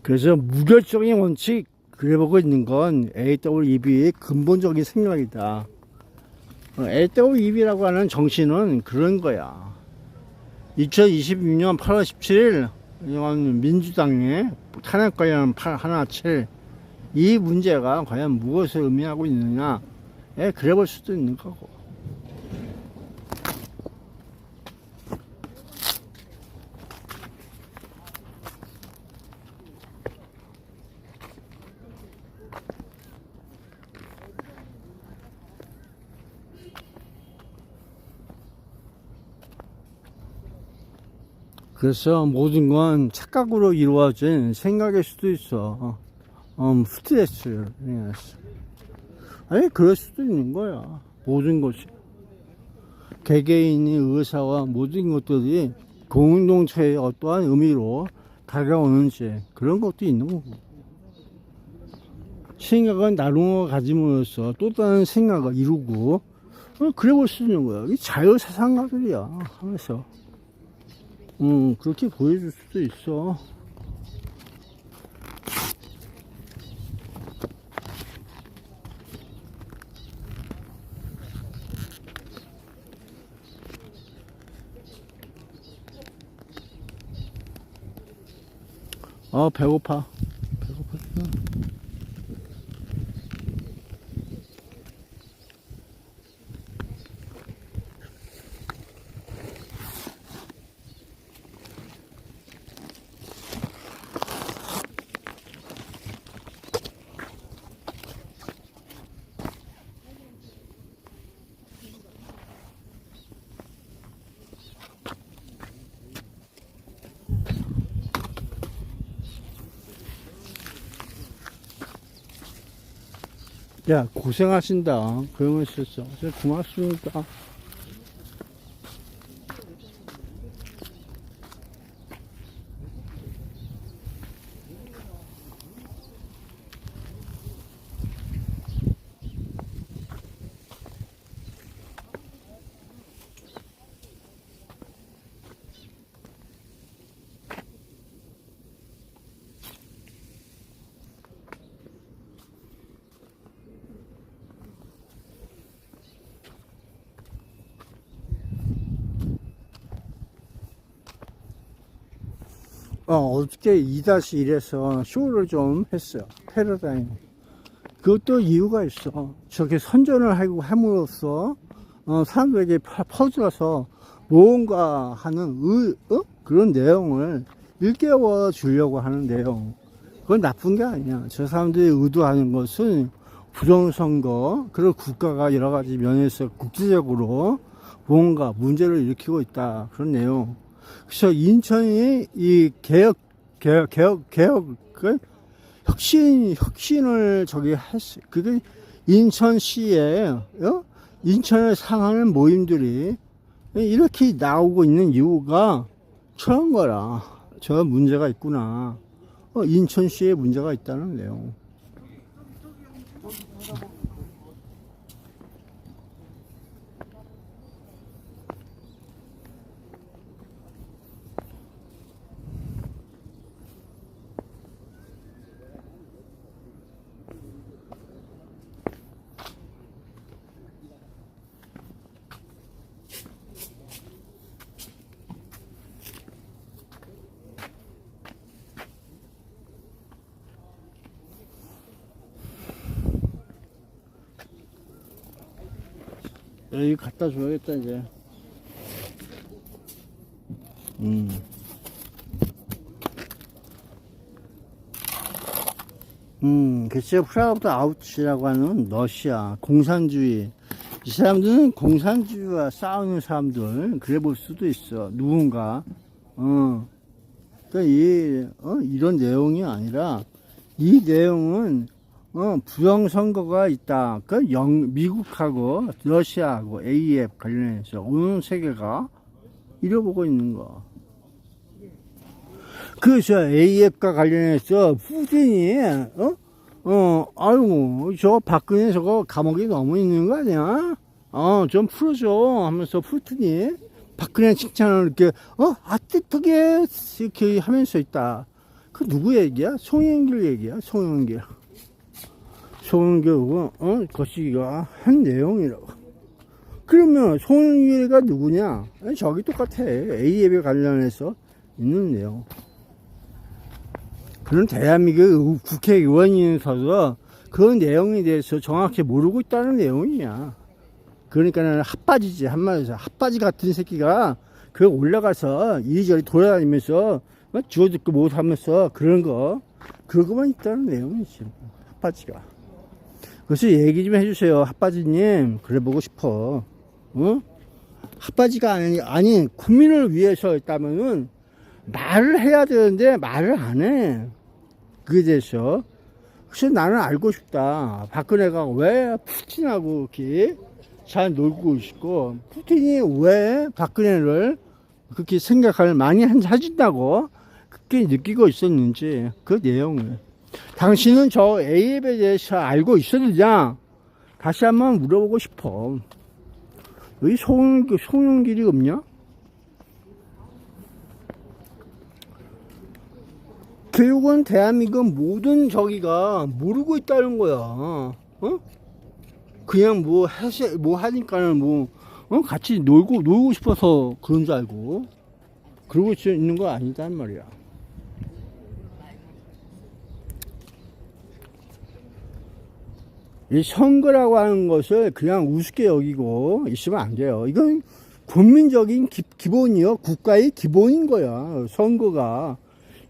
그래서 무결적인 원칙 그려보고 있는 건 AWEB의 근본적인 생각이다. AWEB라고 하는 정신은 그런 거야. 2026년 8월 17일 민주당의 탄핵 관련 117 이 문제가 과연 무엇을 의미하고 있느냐에 그려볼 수도 있는 거고. 그래서 모든 건 착각으로 이루어진 생각일 수도 있어. 스트레스. 아니, 그럴 수도 있는 거야. 모든 것이. 개개인의 의사와 모든 것들이 공동체의 어떠한 의미로 다가오는지 그런 것도 있는 거고. 생각은 나누어 가짐으로써 또 다른 생각을 이루고, 그래 볼 수 있는 거야. 이 자유사상가들이야, 하면서. 그렇게 보여줄 수도 있어. 배고파. 배고팠어. 야, 고생하신다. 그러면 있었어. 고맙습니다. 어저께 2-1에서 쇼를 좀 했어요. 패러다임. 그것도 이유가 있어. 저렇게 선전을 하고 함으로써, 사람들에게 퍼져서 무언가 하는 그런 내용을 일깨워 주려고 하는 내용. 그건 나쁜 게 아니야. 저 사람들이 의도하는 것은 부정선거, 그리고 국가가 여러 가지 면에서 국제적으로 뭔가 문제를 일으키고 있다. 그런 내용. 그래서 인천이 이 혁신을 저기 했어요. 그게 인천시에, 인천을 상하는 모임들이 이렇게 나오고 있는 이유가 저런 거라. 저 문제가 있구나. 인천시에 문제가 있다는 내용. 여기 갖다 줘야겠다, 이제. 그치, 프라우드 아웃이라고 하는 러시아, 공산주의. 이 사람들은 공산주의와 싸우는 사람들, 그래 볼 수도 있어. 누군가. 이런 내용이 아니라, 이 내용은, 부정선거가 있다. 미국하고 러시아하고 AF 관련해서 온 세계가 잃어보고 있는 거. 그래서 AF과 관련해서 푸틴이, 아이고, 저 박근혜 저거 감옥에 너무 있는 거 아니야? 좀 풀어줘 하면서 푸틴이 박근혜 칭찬을 이렇게, 아뜻하게 이렇게 하면서 있다. 그 누구 얘기야? 송영길 얘기야, 송영길. 송영길하고 거시기가 한 내용이라고. 그러면 송영길이가 누구냐? 저기 똑같아. AF에 관련해서 있는 내용. 그런 대한민국 국회의원이면서도 그 내용에 대해서 정확히 모르고 있다는 내용이야. 그러니까는 핫바지지. 한마디로 핫바지 같은 새끼가 그 올라가서 이리저리 돌아다니면서 주워듣고 못하면서 그런 거 그거만 있다는 내용이지. 핫바지가. 그래서 얘기 좀 해주세요. 핫바지님. 그래 보고 싶어. 핫바지가 아니 국민을 위해서 있다면은 말을 해야 되는데 말을 안 해. 그에 대해서. 그래서 나는 알고 싶다. 박근혜가 왜 푸틴하고 이렇게 잘 놀고 있고, 푸틴이 왜 박근혜를 그렇게 생각을 많이 해준다고 그렇게 느끼고 있었는지 그 내용을. 당신은 저 AF에 대해서 알고 있었느냐? 다시 한번 물어보고 싶어. 여기 송영길이 없냐? 교육은 대한민국 모든 저기가 모르고 있다는 거야. 어? 그냥 뭐 해서 뭐 하니까는 뭐 같이 놀고 싶어서 그런 줄 알고 그러고 있는 거 아니단 말이야. 이 선거라고 하는 것을 그냥 우습게 여기고 있으면 안 돼요. 이건 국민적인 기본이요. 국가의 기본인 거야. 선거가.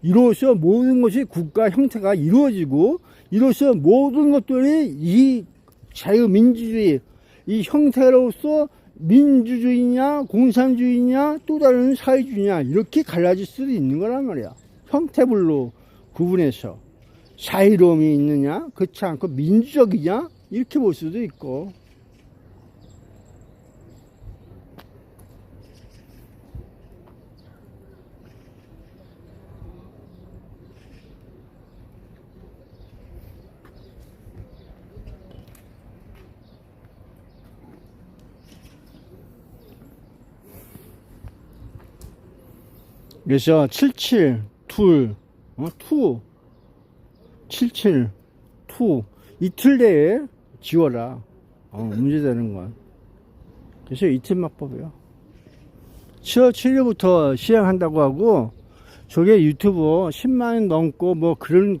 이로써 모든 것이 국가 형태가 이루어지고, 이로써 모든 것들이 이 자유민주주의, 이 형태로서 민주주의냐, 공산주의냐, 또 다른 사회주의냐, 이렇게 갈라질 수도 있는 거란 말이야. 형태별로 구분해서. 자유로움이 있느냐, 그렇지 않고 민주적이냐, 이렇게 볼 수도 있고. 그래서 77, 2, 77, 2 이틀 내에 지워라. 문제되는 건. 그래서 이틀 막법이요. 7월 7일부터 시행한다고 하고, 저게 유튜브 10만원 넘고 뭐 그런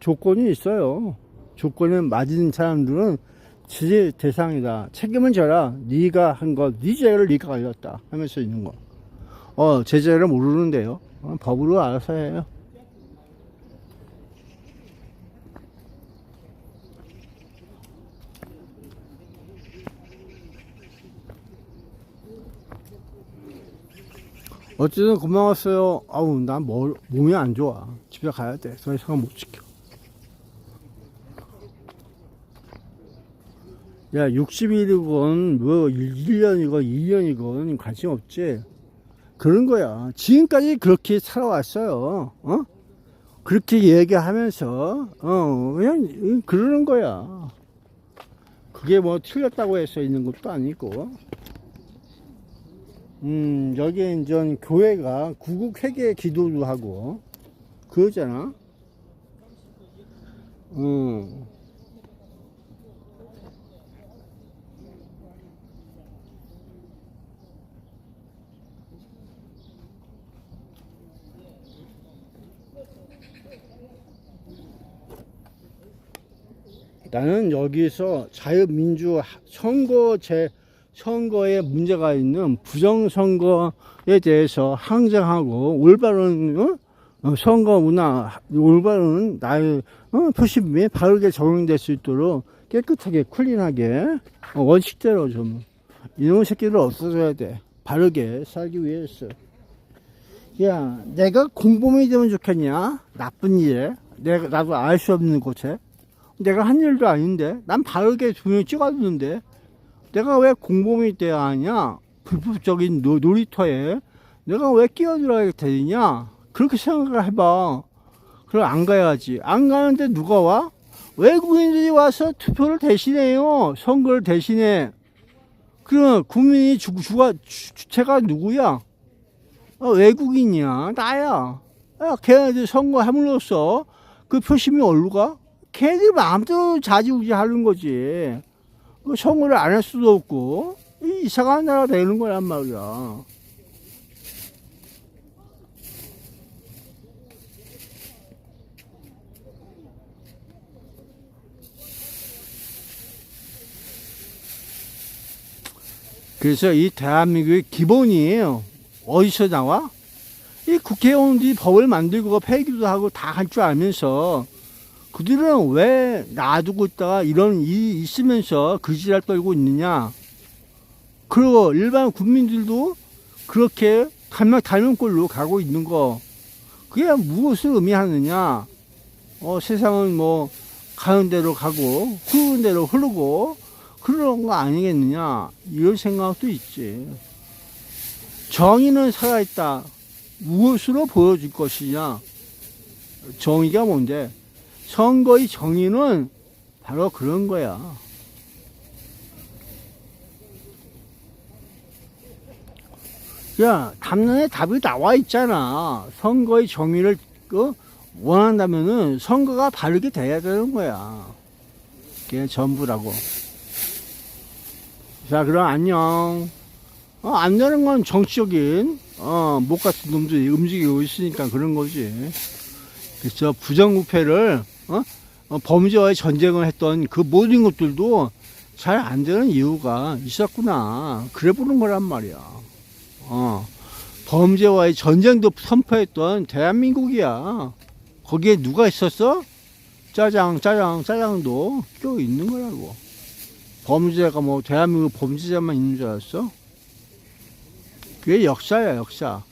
조건이 있어요. 조건을 맞은 사람들은 지지 대상이다. 책임은 져라. 네가 한 거, 네 죄를 네가 걸렸다 하면서 있는 거. 제 죄를 모르는데요. 법으로 알아서 해요. 어쨌든 고마웠어요. 아우, 난 몸이 안 좋아. 집에 가야 돼. 더 이상 못 지켜. 야, 60일이건, 뭐, 1년이건, 2년이건, 관심 없지. 그런 거야. 지금까지 그렇게 살아왔어요. 그렇게 얘기하면서, 그냥, 그러는 거야. 그게 뭐, 틀렸다고 해서 있는 것도 아니고. 여기 이제 교회가 구국 회개 기도도 하고 그러잖아. 나는 여기서 자유민주 선거에 문제가 있는 부정선거에 대해서 항쟁하고 올바른 선거 문화, 올바른 나의 표심이 바르게 적용될 수 있도록 깨끗하게 클린하게 원칙대로 좀 이놈의 새끼들 없어져야 돼. 바르게 살기 위해서. 야, 내가 공범이 되면 좋겠냐? 나쁜 일에 나도 알 수 없는 곳에 내가 한 일도 아닌데 난 바르게 분명히 찍어두는데 내가 왜 공범이 돼야 하냐? 불법적인 놀이터에 내가 왜 끼어들어야 되느냐? 그렇게 생각을 해봐. 그럼 안 가야지. 안 가는데 누가 와? 외국인들이 와서 투표를 대신해요. 선거를 대신해. 그럼 국민이 주체가 누구야? 외국인이야. 나야. 걔네들 선거함으로써 그 표심이 어디로 가? 걔네들 마음대로 자지우지 하는 거지. 선거를 안 할 수도 없고 이상한 나라가 되는 거란 말이야. 그래서 이 대한민국의 기본이에요. 어디서 나와? 이 국회의원들이 법을 만들고 폐기도 하고 다 할 줄 알면서 그들은 왜 놔두고 있다가 이런 일이 있으면서 그지랄 떨고 있느냐. 그리고 일반 국민들도 그렇게 닮은 꼴로 가고 있는 거. 그게 무엇을 의미하느냐. 세상은 뭐 가는 대로 가고 흐르는 대로 흐르고 그런 거 아니겠느냐. 이런 생각도 있지. 정의는 살아있다. 무엇으로 보여줄 것이냐. 정의가 뭔데? 선거의 정의는 바로 그런 거야. 야, 담론에 답이 나와 있잖아. 선거의 정의를 원한다면은 선거가 바르게 돼야 되는 거야. 그게 전부라고. 자, 그럼 안녕. 안 되는 건 정치적인, 목 같은 놈들이 움직이고 있으니까 그런 거지. 그래서 부정부패를, 범죄와의 전쟁을 했던 그 모든 것들도 잘 안 되는 이유가 있었구나. 그래 보는 거란 말이야. 범죄와의 전쟁도 선포했던 대한민국이야. 거기에 누가 있었어? 짜장도 껴 있는 거라고. 범죄가 뭐 대한민국 범죄자만 있는 줄 알았어? 그게 역사야, 역사.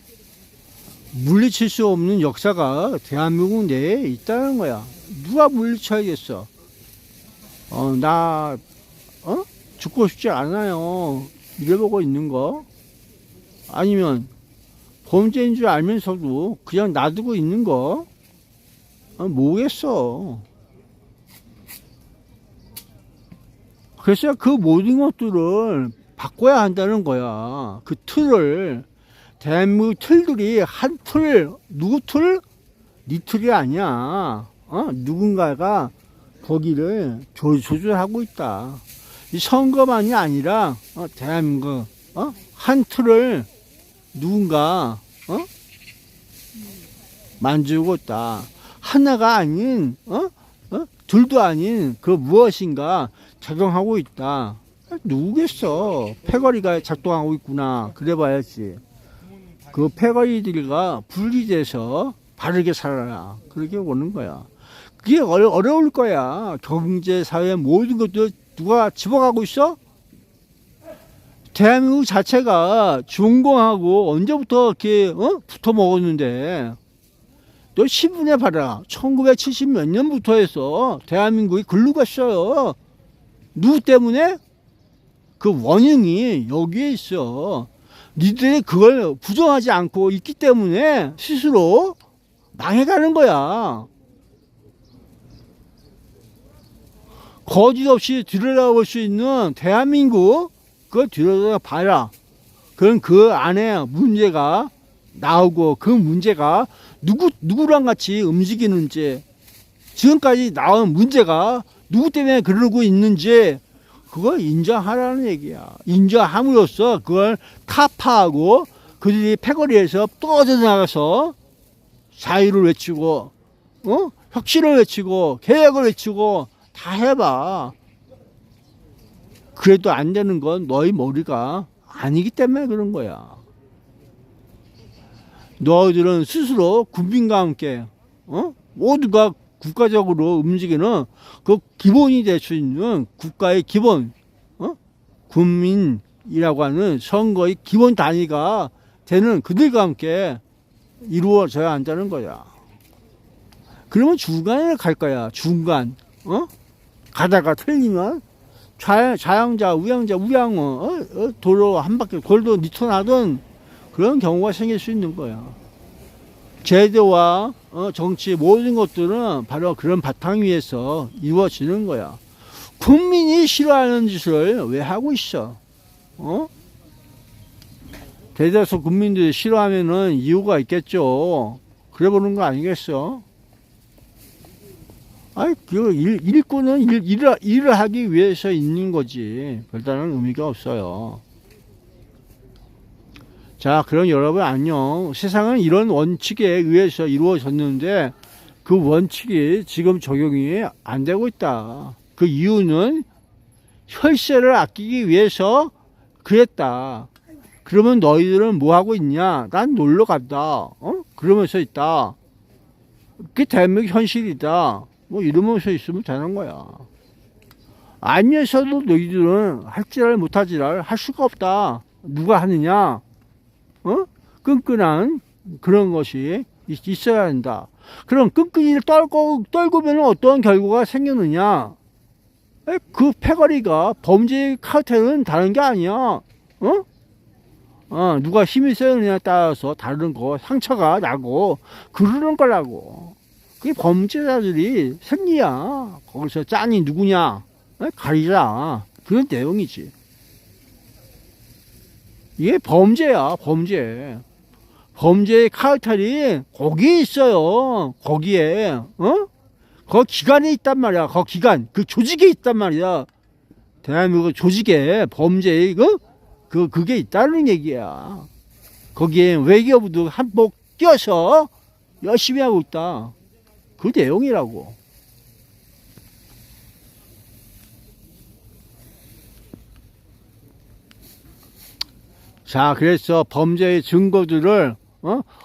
물리칠 수 없는 역사가 대한민국 내에 있다는 거야. 누가 물리쳐야겠어? 죽고 싶지 않아요. 이래보고 있는 거? 아니면 범죄인 줄 알면서도 그냥 놔두고 있는 거? 뭐겠어. 그래서 그 모든 것들을 바꿔야 한다는 거야. 그 틀을, 대한민국 틀들이 한 틀, 누구 틀? 네 틀이 아니야. 누군가가 거기를 조절하고 있다. 이 선거만이 아니라, 대한민국, 한 틀을 누군가, 만들고 있다. 하나가 아닌, 둘도 아닌 그 무엇인가 작용하고 있다. 누구겠어? 패거리가 작동하고 있구나. 그래 봐야지. 그 패거리들과 분리돼서 바르게 살아라. 그렇게 보는 거야. 그게 어려울 거야. 경제, 사회 모든 것들 누가 집어가고 있어? 대한민국 자체가 중공하고 언제부터 이렇게 붙어 먹었는데 너 신문에 봐라. 1970 몇 년부터 해서 대한민국이 글로 갔어요. 누구 때문에? 그 원인이 여기에 있어. 니들이 그걸 부정하지 않고 있기 때문에 스스로 망해가는 거야. 거짓 없이 들여다볼 수 있는 대한민국, 그걸 들여다봐라. 그럼 그 안에 문제가 나오고 그 문제가 누구랑 같이 움직이는지, 지금까지 나온 문제가 누구 때문에 그러고 있는지, 그걸 인정하라는 얘기야. 인정함으로써 그걸 타파하고 그들이 패거리에서 떨어져 나가서 자유를 외치고, 혁신을 외치고, 개혁을 외치고, 다 해봐. 그래도 안 되는 건 너희 머리가 아니기 때문에 그런 거야. 너희들은 스스로 국민과 함께, 모두가 국가적으로 움직이는 그 기본이 될 수 있는 국가의 기본, 국민이라고 하는 선거의 기본 단위가 되는 그들과 함께 이루어져야 한다는 거야. 그러면 중간에 갈 거야. 중간. 가다가 틀리면 좌양자, 우양자, 우양어, 도로 한 바퀴 골도 니터나던 그런 경우가 생길 수 있는 거야. 제도와 정치 모든 것들은 바로 그런 바탕 위에서 이루어지는 거야. 국민이 싫어하는 짓을 왜 하고 있어? 대다수 국민들이 싫어하면은 이유가 있겠죠. 그래 보는 거 아니겠어? 아이, 그 일꾼은 일을 하기 위해서 있는 거지. 별다른 의미가 없어요. 자, 그럼 여러분 안녕. 세상은 이런 원칙에 의해서 이루어졌는데 그 원칙이 지금 적용이 안 되고 있다. 그 이유는 혈세를 아끼기 위해서 그랬다. 그러면 너희들은 뭐 하고 있냐? 난 놀러 갔다. 그러면서 있다. 그게 대한민국 현실이다. 뭐 이러면서 있으면 되는 거야. 알면서도 너희들은 할지랄 못하지랄 할 수가 없다. 누가 하느냐? 끈끈한 그런 것이 있어야 한다. 그럼 끈끈이를 떨구면 어떤 결과가 생기느냐? 그 패거리가 범죄 카르텔은 다른 게 아니야. 누가 힘이 세느냐에 따라서 다른 거 상처가 나고 그러는 거라고. 그게 범죄자들이 생리야. 거기서 짠이 누구냐 가리자. 그런 내용이지. 이게 범죄야, 범죄. 범죄의 카르텔이 거기에 있어요. 거기에, 어? 그 기관에 있단 말이야. 그 기관, 그 조직에 있단 말이야. 대한민국 조직에 범죄의 그게 있다는 얘기야. 거기에 외교부도 한몫 뛰어서 열심히 하고 있다. 그 내용이라고. 자, 그래서 범죄의 증거들을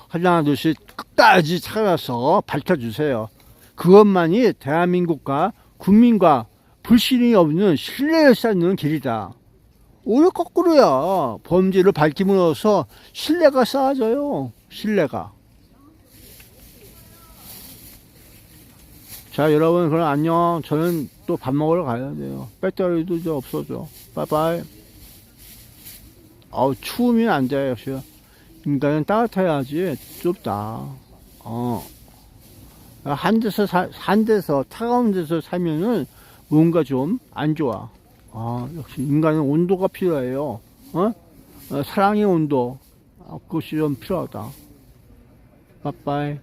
하나 둘씩 끝까지 찾아서 밝혀주세요. 그것만이 대한민국과 국민과 불신이 없는 신뢰를 쌓는 길이다. 오히려 거꾸로야. 범죄를 밝힘으로써 신뢰가 쌓아져요. 신뢰가. 자, 여러분 그럼 안녕. 저는 또 밥 먹으러 가야 돼요. 배터리도 이제 없어져. 빠이빠이. 추우면 안 돼. 역시 인간은 따뜻해야지. 좁다. 한 데서 차가운 데서 살면은 뭔가 좀 안 좋아. 역시 인간은 온도가 필요해요. 사랑의 온도. 그것이 좀 필요하다. 빠빠이.